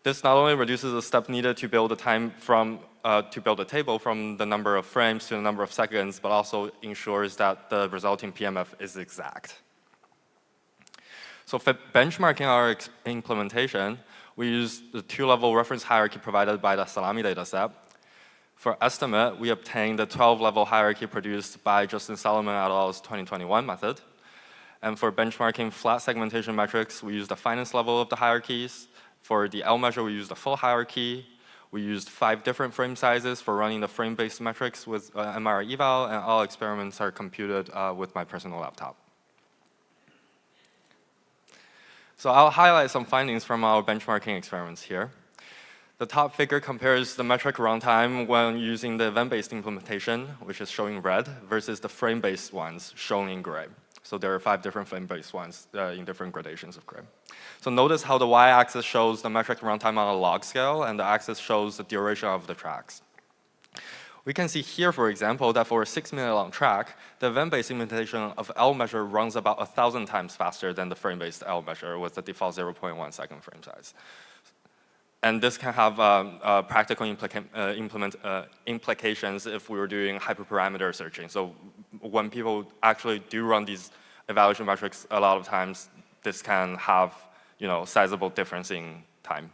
This not only reduces the step needed to build a table from the number of frames to the number of seconds, but also ensures that the resulting PMF is exact. So for benchmarking our implementation, we use the two-level reference hierarchy provided by the Salami dataset. For estimate, we obtained the 12-level hierarchy produced by Justin Solomon et al.'s 2021 method. And for benchmarking flat segmentation metrics, we used the finest level of the hierarchies. For the L measure, we used the full hierarchy. We used 5 different frame sizes for running the frame-based metrics with MIR eval, and all experiments are computed with my personal laptop. So I'll highlight some findings from our benchmarking experiments here. The top figure compares the metric runtime when using the event-based implementation, which is showing red, versus the frame-based ones shown in gray. So there are 5 different frame-based ones in different gradations of gray. So notice how the y-axis shows the metric runtime on a log scale, and the axis shows the duration of the tracks. We can see here, for example, that for a 6-minute-long track, the event-based implementation of L measure runs about 1,000 times faster than the frame-based L measure with the default 0.1 second frame size. And this can have practical implications if we were doing hyperparameter searching. So when people actually do run these evaluation metrics, a lot of times this can have sizable difference in time.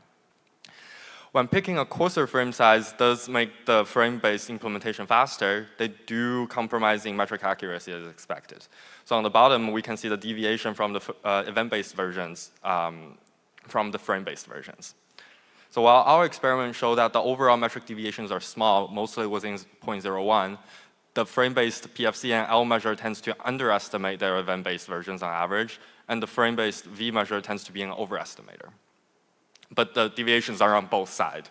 When picking a coarser frame size does make the frame-based implementation faster, they do compromise in metric accuracy as expected. So on the bottom, we can see the deviation from the event-based versions from the frame-based versions. So while our experiments show that the overall metric deviations are small, mostly within 0.01, the frame-based PFC and L measure tends to underestimate their event-based versions on average, and the frame-based V measure tends to be an overestimator. But the deviations are on both sides.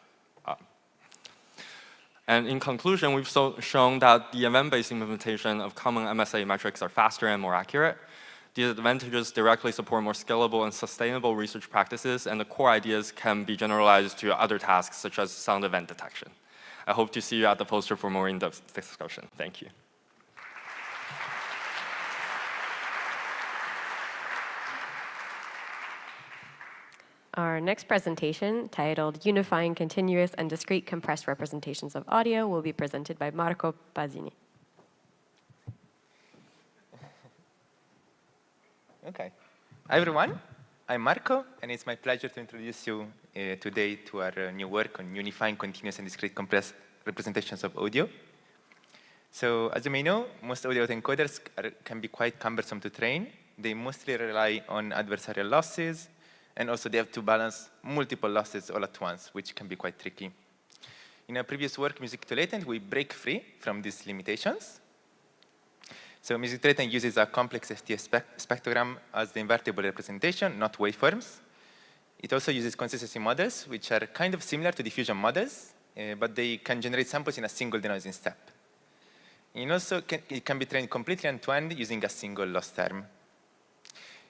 And in conclusion, we've shown that the event-based implementation of common MSA metrics are faster and more accurate. These advantages directly support more scalable and sustainable research practices, and the core ideas can be generalized to other tasks, such as sound event detection. I hope to see you at the poster for more in-depth discussion. Thank you. Our next presentation, titled Unifying Continuous and Discrete Compressed Representations of Audio, will be presented by Marco Pasini. Okay. Hi, everyone. I'm Marco, and it's my pleasure to introduce you today to our new work on unifying continuous and discrete compressed representations of audio. So, as you may know, most audio autoencoders can be quite cumbersome to train. They mostly rely on adversarial losses, and also they have to balance multiple losses all at once, which can be quite tricky. In our previous work, Music to Latent, we break free from these limitations. So Music to Latent uses a complex STS spectrogram as the invertible representation, not waveforms. It also uses consistency models, which are kind of similar to diffusion models, but they can generate samples in a single denoising step. And also, it can be trained completely end-to-end using a single loss term.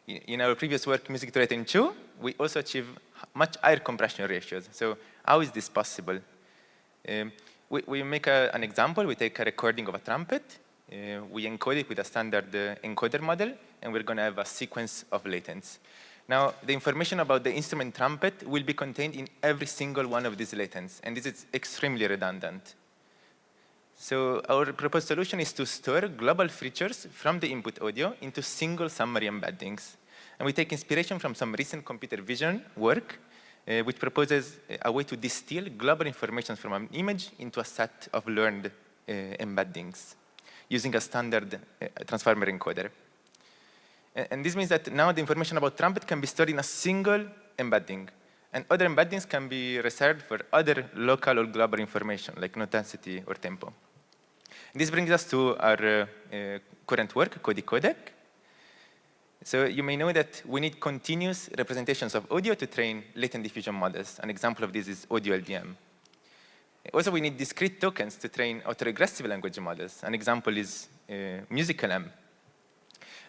In our previous work, Music to Latent 2, we also achieve much higher compression ratios. So how is this possible? We make an example. We take a recording of a trumpet. We encode it with a standard encoder model, and we're going to have a sequence of latents. Now, the information about the instrument trumpet will be contained in every single one of these latents, and this is extremely redundant. So our proposed solution is to store global features from the input audio into single summary embeddings. And we take inspiration from some recent computer vision work, which proposes a way to distill global information from an image into a set of learned embeddings using a standard transformer encoder. And this means that now the information about trumpet can be stored in a single embedding. And other embeddings can be reserved for other local or global information, like note density or tempo. This brings us to our current work, Codec. So you may know that we need continuous representations of audio to train latent diffusion models. An example of this is audio LDM. Also, we need discrete tokens to train autoregressive language models. An example is MusicLM.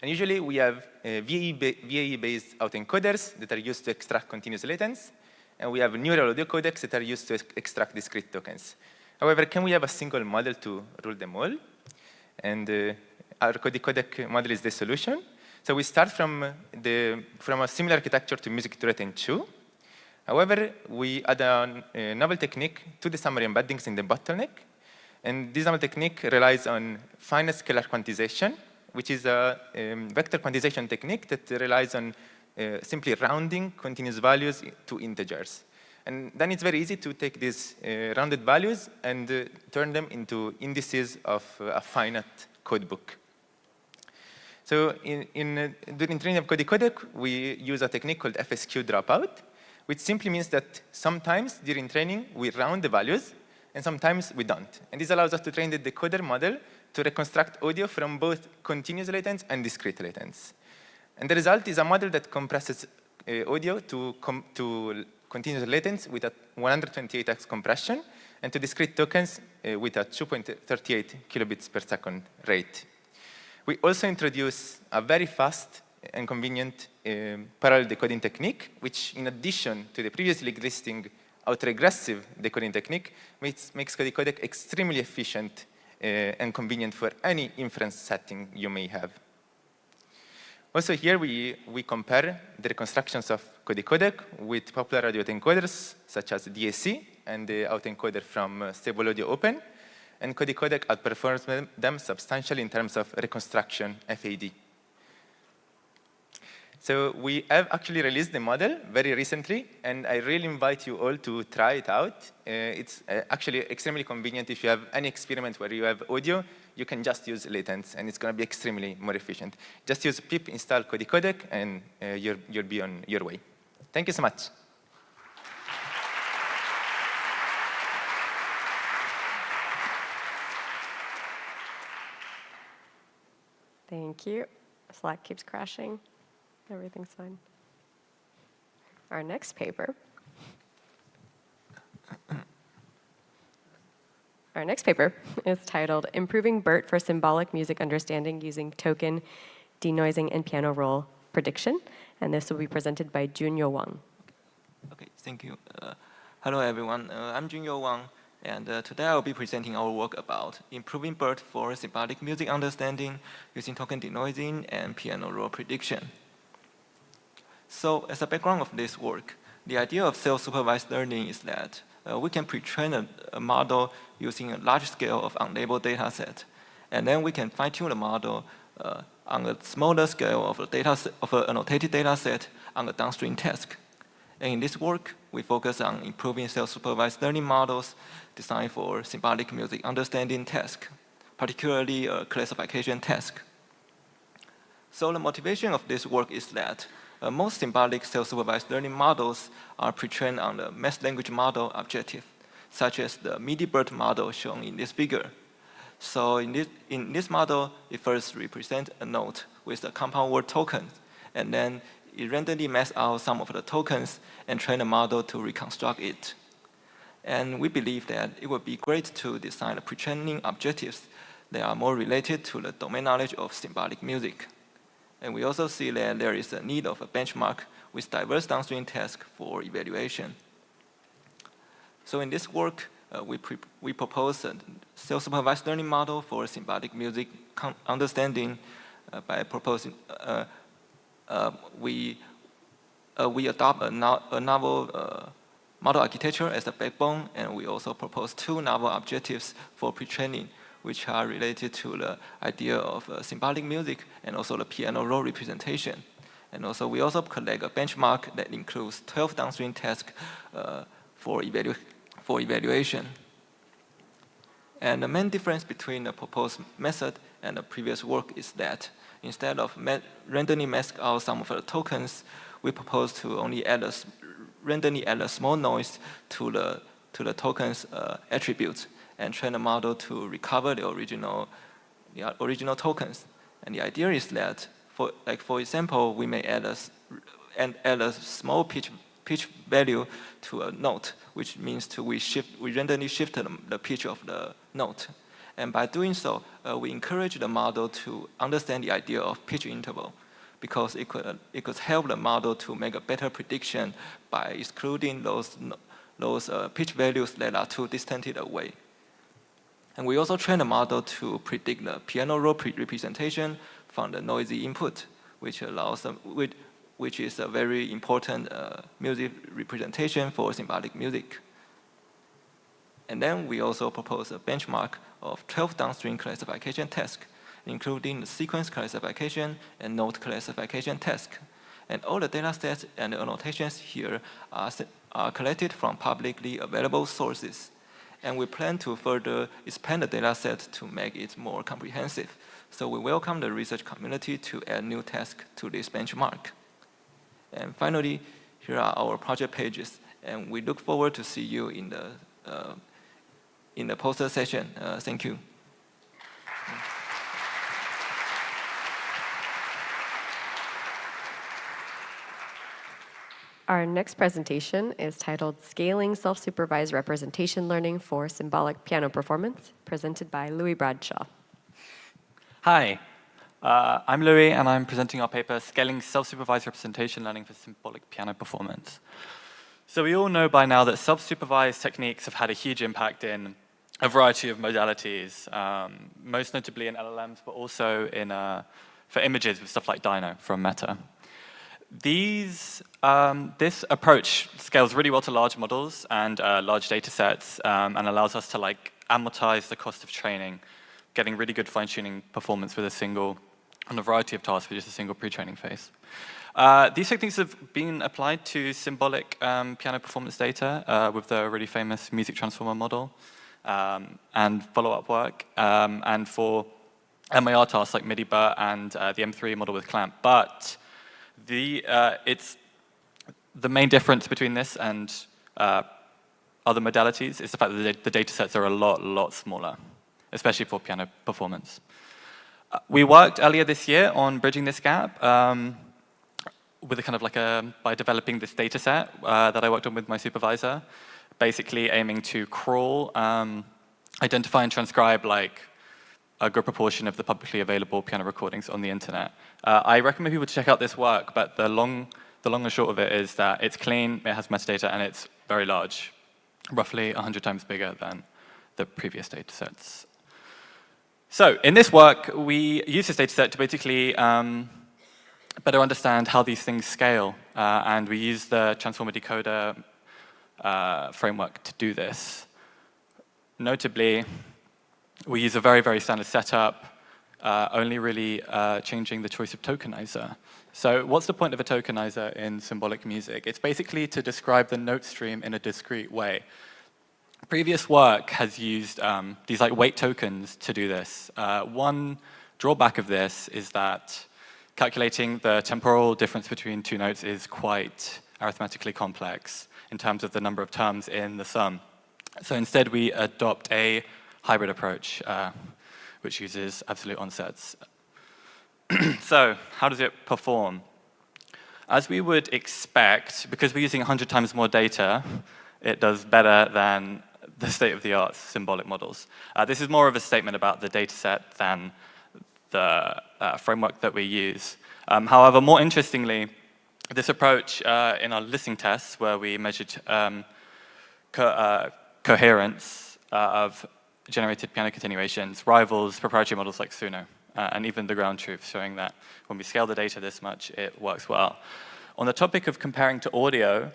And usually, we have VAE-based autoencoders that are used to extract continuous latents, and we have neural audio codecs that are used to extract discrete tokens. However, can we have a single model to rule them all? And our codec model is the solution. So we start from a similar architecture to Music to Latent 2. However, we add a novel technique to the summary embeddings in the bottleneck. And this novel technique relies on finite scalar quantization, which is a vector quantization technique that relies on simply rounding continuous values to integers. And then it's very easy to take these rounded values and turn them into indices of a finite codebook. So during training of codec, we use a technique called FSQ dropout, which simply means that sometimes during training, we round the values, and sometimes we don't. And this allows us to train the decoder model to reconstruct audio from both continuous latents and discrete latents. And the result is a model that compresses audio to continuous latents with a 128x compression, and to discrete tokens with a 2.38 kilobits per second rate. We also introduce a very fast and convenient parallel decoding technique, which, in addition to the previously existing autoregressive decoding technique, makes codec extremely efficient and convenient for any inference setting you may have. Also here, we compare the reconstructions of codec with popular audio autoencoders, such as DAC and the autoencoder from Stable Audio Open, and codec outperforms them substantially in terms of reconstruction FAD. So we have actually released the model very recently, and I really invite you all to try it out. It's actually extremely convenient. If you have any experiment where you have audio, you can just use latents, and it's going to be extremely more efficient. Just use pip install codec, and you'll be on your way. Thank you so much. Thank you. Slack keeps crashing. Everything's fine. Our next paper. Our next paper is titled Improving BERT for Symbolic Music Understanding Using Token, Denoising, and Pianoroll Prediction. And this will be presented by Junyo Wang. Okay, thank you. Hello, everyone. I'm Junyo Wang, and today I'll be presenting our work about improving BERT for symbolic music understanding using token denoising and pianoroll prediction. So, as a background of this work, the idea of self-supervised learning is that we can pre-train a model using a large scale of unlabeled data set, and then we can fine-tune the model on a smaller scale of an annotated data set on a downstream task. And in this work, we focus on improving self-supervised learning models designed for symbolic music understanding task, particularly a classification task. So the motivation of this work is that most symbolic self-supervised learning models are pre-trained on the math language model objective, such as the MIDI-BERT model shown in this figure. So in this model, it first represents a note with a compound word token, and then it randomly maps out some of the tokens and train the model to reconstruct it. And we believe that it would be great to design the pre-training objectives that are more related to the domain knowledge of symbolic music. And we also see that there is a need of a benchmark with diverse downstream tasks for evaluation. So in this work, we propose a self-supervised learning model for symbolic music understanding by proposing we adopt a novel model architecture as a backbone, and we also propose two novel objectives for pre-training, which are related to the idea of symbolic music and also the pianoroll representation. And also, we also collect a benchmark that includes 12 downstream tasks for evaluation. And the main difference between the proposed method and the previous work is that instead of randomly mask out some of the tokens, we propose to only randomly add a small noise to the token's attributes and train the model to recover the original tokens. And the idea is that, for example, we may add a small pitch value to a note, which means we randomly shift the pitch of the note. And by doing so, we encourage the model to understand the idea of pitch interval, because it could help the model to make a better prediction by excluding those pitch values that are too distant away. And we also train the model to predict the pianoroll representation from the noisy input, which is a very important music representation for symbolic music. And then we also propose a benchmark of 12 downstream classification tasks, including the sequence classification and note classification task. And all the data sets and the annotations here are collected from publicly available sources. And we plan to further expand the data set to make it more comprehensive. So we welcome the research community to add new tasks to this benchmark. And finally, here are our project pages, and we look forward to see you in the poster session. Thank you. Our next presentation is titled Scaling Self-Supervised Representation Learning for Symbolic Piano Performance, presented by Louis Bradshaw. Hi, I'm Louis, and I'm presenting our paper, Scaling Self-Supervised Representation Learning for Symbolic Piano Performance. So we all know by now that self-supervised techniques have had a huge impact in a variety of modalities, most notably in LLMs, but also for images with stuff like Dino from Meta. This approach scales really well to large models and large data sets, and allows us to amortize the cost of training, getting really good fine-tuning performance with on a variety of tasks with just a single pre-training phase. These techniques have been applied to symbolic piano performance data with the really famous music transformer model and follow-up work, and for MIR tasks like MIDI-BERT and the M3 model with clamp. But the main difference between this and other modalities is the fact that the data sets are a lot smaller, especially for piano performance. We worked earlier this year on bridging this gap with a kind of like by developing this data set that I worked on with my supervisor, basically aiming to crawl, identify and transcribe like a good proportion of the publicly available piano recordings on the internet. I recommend people to check out this work, but the long and short of it is that it's clean, it has metadata, and it's very large, roughly 100 times bigger than the previous data sets. So in this work, we use this data set to basically better understand how these things scale, and we use the transformer decoder framework to do this. Notably, we use a very, very standard setup, only really changing the choice of tokenizer. So what's the point of a tokenizer in symbolic music? It's basically to describe the note stream in a discrete way. Previous work has used these like weight tokens to do this. One drawback of this is that calculating the temporal difference between two notes is quite arithmetically complex in terms of the number of terms in the sum. So instead we adopt a hybrid approach, which uses absolute onsets. So how does it perform? As we would expect, because we're using 100 times more data, it does better than the state-of-the-art symbolic models. This is more of a statement about the data set than the framework that we use. However, more interestingly, this approach in our listening tests, where we measured coherence of generated piano continuations, rivals proprietary models like Suno, and even the ground truth, showing that when we scale the data this much, it works well. On the topic of comparing to audio,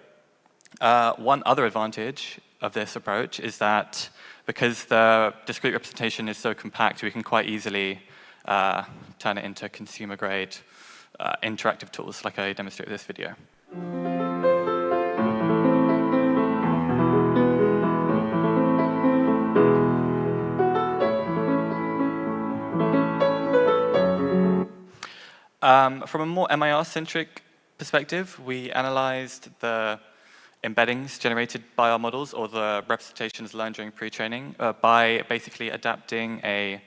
one other advantage of this approach is that because the discrete representation is so compact, we can quite easily turn it into consumer-grade interactive tools, like I demonstrated with this video. From a more MIR-centric perspective, we analyzed the embeddings generated by our models, or the representations learned during pre-training, by basically adapting a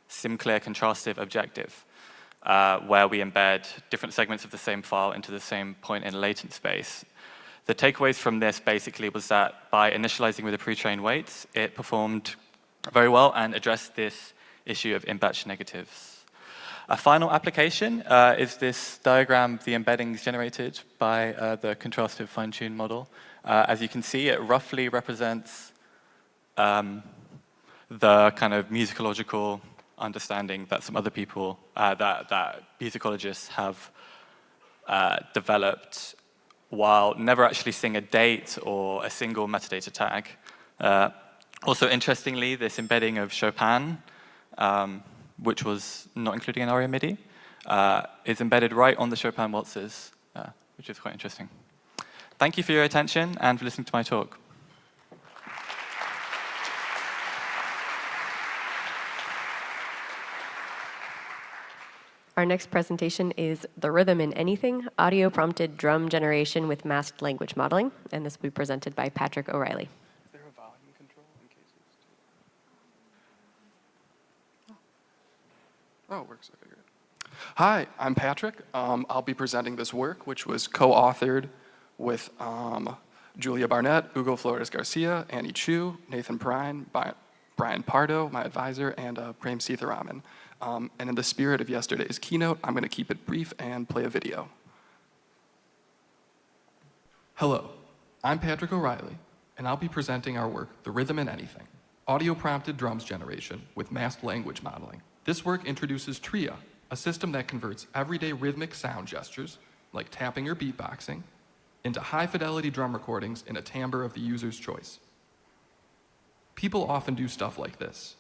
sim-clear contrastive objective, where we embed different segments of the same file into the same point in latent space. The takeaways from this basically was that by initializing with the pre-trained weights, it performed very well and addressed this issue of in-batch negatives. A final application is this diagram of the embeddings generated by the contrastive fine-tuned model. As you can see, it roughly represents the kind of musicological understanding that some other people, that musicologists have developed, while never actually seeing a date or a single metadata tag. Also, interestingly, this embedding of Chopin, which was not including an aria MIDI, is embedded right on the Chopin waltzes, which is quite interesting. Thank you for your attention and for listening to my talk. Our next presentation is The Rhythm in Anything, audio-prompted drum generation with masked language modeling, and this will be presented by Patrick O'Reilly. Is there a volume control in case it's Oh, it works. I figured it. Hi, I'm Patrick. I'll be presenting this work, which was co-authored with Julia Barnett, Hugo Flores-Garcia, Annie Chu, Nathan Bryan, Brian Pardo, my advisor, and Prem Sitharaman. And in the spirit of yesterday's keynote, I'm going to keep it brief and play a video. Hello, I'm Patrick O'Reilly, and I'll be presenting our work, The Rhythm in Anything, audio-prompted drums generation with masked language modeling. This work introduces TRIA, a system that converts everyday rhythmic sound gestures, like tapping or beatboxing, into high-fidelity drum recordings in a timbre of the user's choice. People often do stuff like this.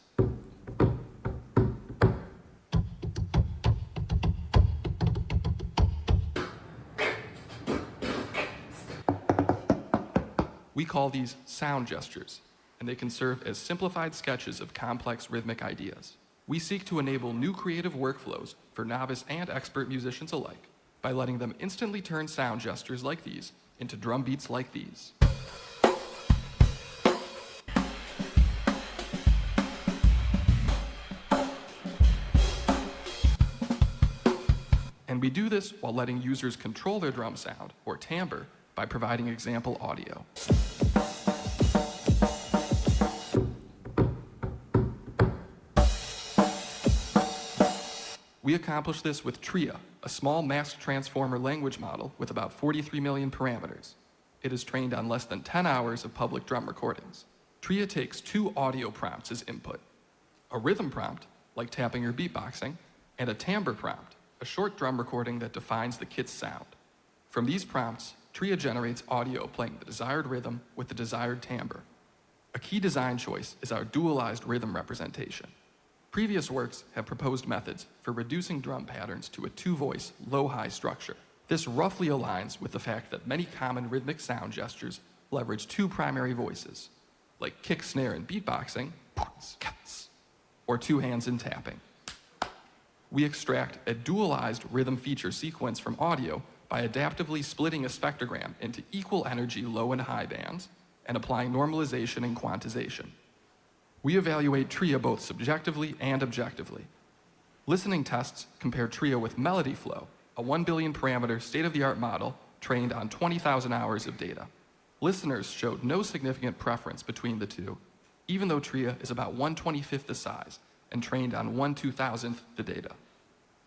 We call these sound gestures, and they can serve as simplified sketches of complex rhythmic ideas. We seek to enable new creative workflows for novice and expert musicians alike by letting them instantly turn sound gestures like these into drum beats like these. We do this while letting users control their drum sound, or timbre, by providing example audio. We accomplish this with Tria, a small masked transformer language model with about 43 million parameters. It is trained on less than 10 hours of public drum recordings. Tria takes 2 audio prompts as input: a rhythm prompt, like tapping or beatboxing, and a timbre prompt, a short drum recording that defines the kit's sound. From these prompts, Tria generates audio playing the desired rhythm with the desired timbre. A key design choice is our dualized rhythm representation. Previous works have proposed methods for reducing drum patterns to a 2-voice, low-high structure. This roughly aligns with the fact that many common rhythmic sound gestures leverage 2 primary voices, like kick, snare, and beatboxing, or 2 hands in tapping. We extract a dualized rhythm feature sequence from audio by adaptively splitting a spectrogram into equal energy low and high bands and applying normalization and quantization. We evaluate Tria both subjectively and objectively. Listening tests compare Tria with Melody Flow, a 1 billion parameter state-of-the-art model trained on 20,000 hours of data. Listeners showed no significant preference between the two, even though Tria is about 1/25th the size and trained on 1/2000th the data.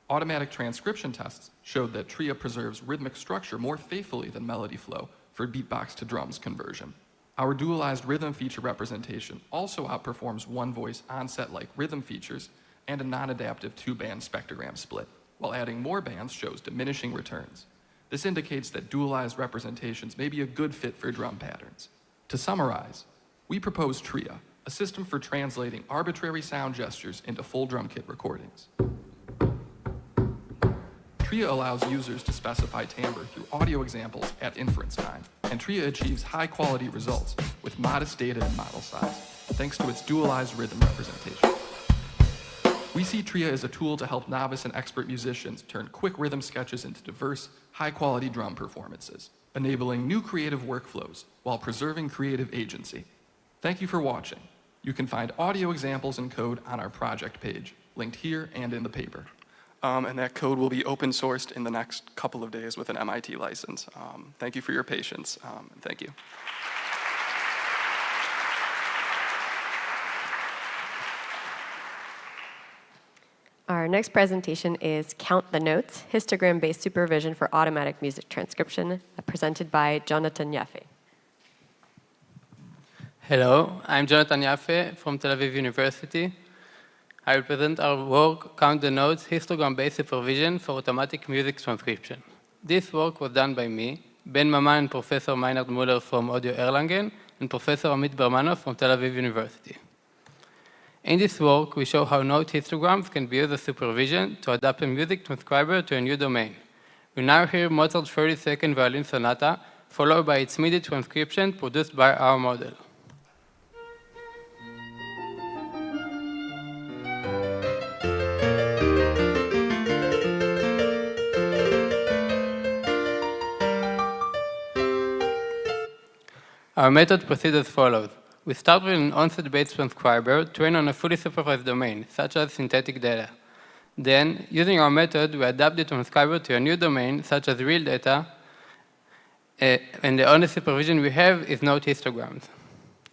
Automatic transcription tests showed that Tria preserves rhythmic structure more faithfully than Melody Flow for beatbox to drums conversion. Our dualized rhythm feature representation also outperforms 1-voice onset-like rhythm features and a non-adaptive 2-band spectrogram split, while adding more bands shows diminishing returns. This indicates that dualized representations may be a good fit for drum patterns. To summarize, we propose Tria, a system for translating arbitrary sound gestures into full drum kit recordings. Tria allows users to specify timbre through audio examples at inference time, and Tria achieves high-quality results with modest data and model size, thanks to its dualized rhythm representation. We see Tria as a tool to help novice and expert musicians turn quick rhythm sketches into diverse, high-quality drum performances, enabling new creative workflows while preserving creative agency. Thank you for watching. You can find audio examples and code on our project page, linked here and in the paper. And that code will be open sourced in the next couple of days with an MIT license. Thank you for your patience. Thank you. Our next presentation is Count the Notes, histogram-based supervision for automatic music transcription, presented by Jonathan Yaffe. Hello, I'm Jonathan Yaffe from Tel Aviv University. I will present our work, Count the Notes, histogram-based supervision for automatic music transcription. This work was done by me, Ben Maman and Professor Meinhard Muller from Audio Erlangen, and Professor Amit Bermanov from Tel Aviv University. In this work, we show how note histograms can be used as supervision to adapt a music transcriber to a new domain. We now hear Mozart's 30-second violin sonata, followed by its MIDI transcription produced by our model. Our method proceeds as follows. We start with an onset-based transcriber trained on a fully supervised domain, such as synthetic data. Then, using our method, we adapt the transcriber to a new domain, such as real data, and the only supervision we have is note histograms.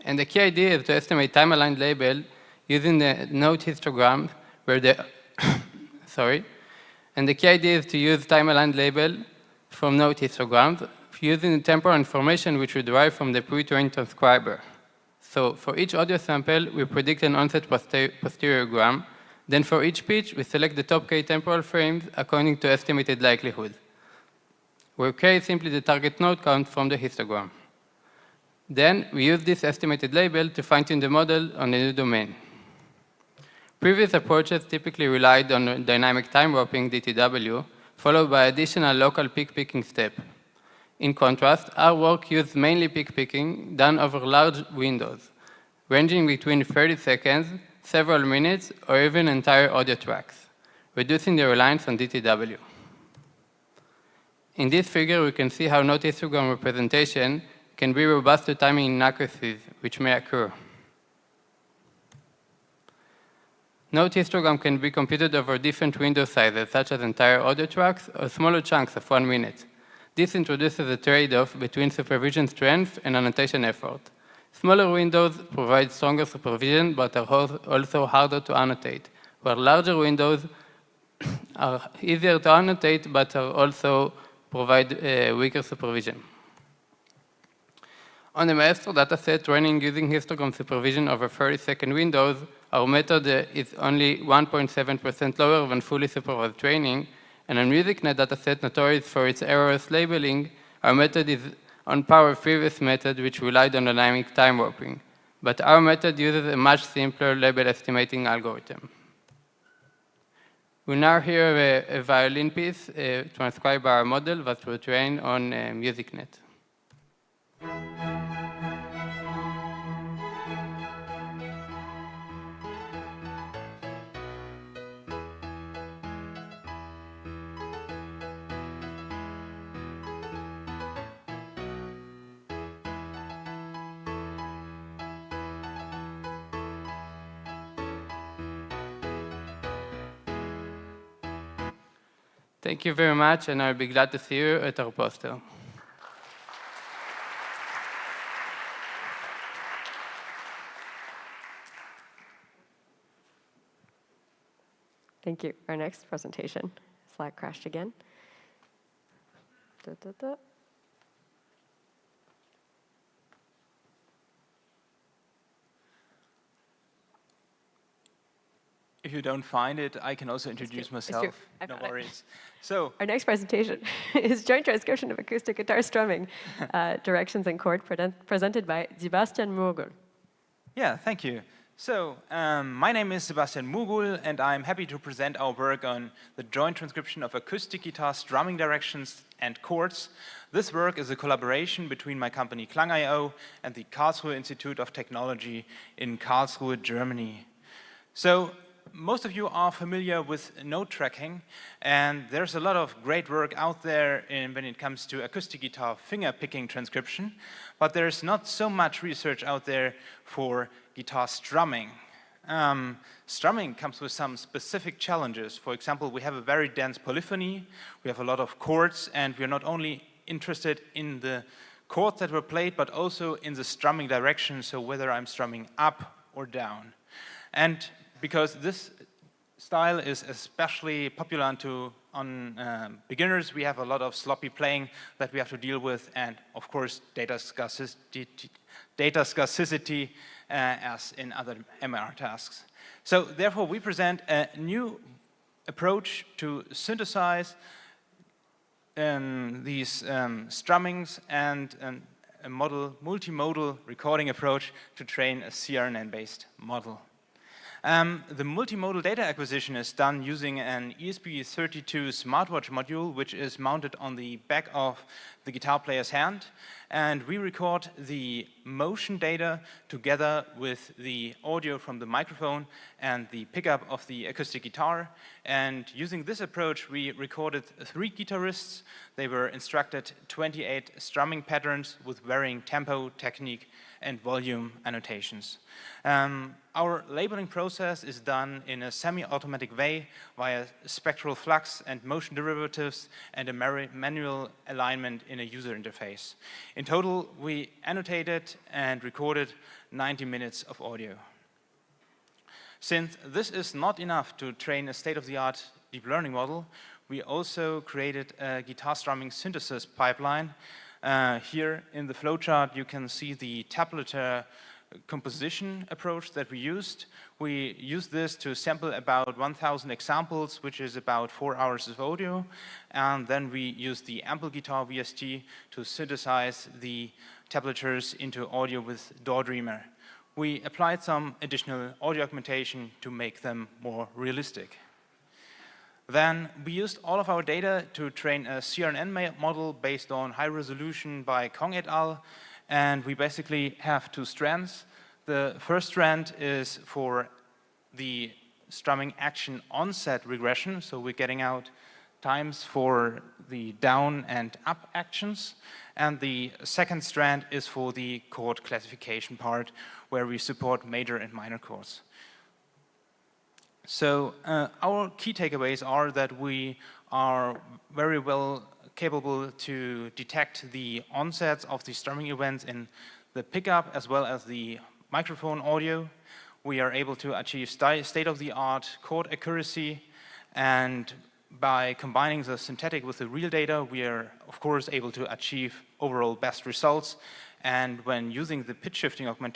And the key idea is to estimate time-aligned label using the note histograms, where the And the key idea is to use time-aligned label from note histograms, using the temporal information which we derive from the pre-trained transcriber. So for each audio sample, we predict an onset posteriogram. Then for each pitch, we select the top k temporal frames according to estimated likelihood, where k is simply the target note count from the histogram. Then we use this estimated label to fine-tune the model on a new domain. Previous approaches typically relied on dynamic time warping, DTW, followed by additional local peak picking step. In contrast, our work used mainly peak picking done over large windows, ranging between 30 seconds, several minutes, or even entire audio tracks, reducing the reliance on DTW. In this figure, we can see how note histogram representation can be robust to timing inaccuracies which may occur. Note histogram can be computed over different window sizes, such as entire audio tracks or smaller chunks of 1 minute. This introduces a trade-off between supervision strength and annotation effort. Smaller windows provide stronger supervision, but are also harder to annotate, while larger windows are easier to annotate, but are also provide weaker supervision. On the Maestro dataset, training using histogram supervision over 30-second windows, our method is only 1.7% lower than fully supervised training, and on MusicNet dataset, notorious for its errorless labeling, our method is on par with previous method, which relied on dynamic time warping. But our method uses a much simpler label estimating algorithm. We now hear a violin piece transcribed by our model that we trained on MusicNet. Thank you very much, and I'll be glad to see you at our poster. Thank you. Our next presentation. Slack crashed again. If you don't find it, I can also introduce myself. No worries. So our next presentation is joint transcription of acoustic guitar strumming, directions and chord presented by Sebastian Murgul. Yeah, thank you. So my name is Sebastian Murgul, and I'm happy to present our work on the joint transcription of acoustic guitar strumming directions and chords. This work is a collaboration between my company Klang.io and the Karlsruhe Institute of Technology in Karlsruhe, Germany. So most of you are familiar with note tracking, and there's a lot of great work out there when it comes to acoustic guitar finger picking transcription, but there's not so much research out there for guitar strumming. Strumming comes with some specific challenges. For example, we have a very dense polyphony, we have a lot of chords, and we're not only interested in the chords that were played, but also in the strumming direction, so whether I'm strumming up or down. And because this style is especially popular on beginners, we have a lot of sloppy playing that we have to deal with, and of course data scarcity as in other MR tasks. So therefore we present a new approach to synthesize these strummings and a multi-modal recording approach to train a CRNN-based model. The multimodal data acquisition is done using an ESP32 smartwatch module, which is mounted on the back of the guitar player's hand. And we record the motion data together with the audio from the microphone and the pickup of the acoustic guitar. And using this approach, we recorded 3 guitarists. They were instructed 28 strumming patterns with varying tempo, technique, and volume annotations. Our labeling process is done in a semi-automatic way via spectral flux and motion derivatives and a manual alignment in a user interface. In total, we annotated and recorded 90 minutes of audio. Since this is not enough to train a state-of-the-art deep learning model, we also created a guitar strumming synthesis pipeline. Here in the flowchart, you can see the tabulator composition approach that we used. We used this to sample about 1,000 examples, which is about 4 hours of audio. And then we used the ample guitar VST to synthesize the tabulators into audio with DAW-Dreamer. We applied some additional audio augmentation to make them more realistic. Then we used all of our data to train a CRNN model based on high resolution by Kong et al. And we basically have 2 strands. The first strand is for the strumming action onset regression. So we're getting out times for the down and up actions. And the second strand is for the chord classification part, where we support major and minor chords. So our key takeaways are that we are very well capable to detect the onsets of the strumming events in the pickup as well as the microphone audio. We are able to achieve state-of-the-art chord accuracy, and by combining the synthetic with the real data, we are, of course, able to achieve overall best results. And when using the pitch shifting augmentation,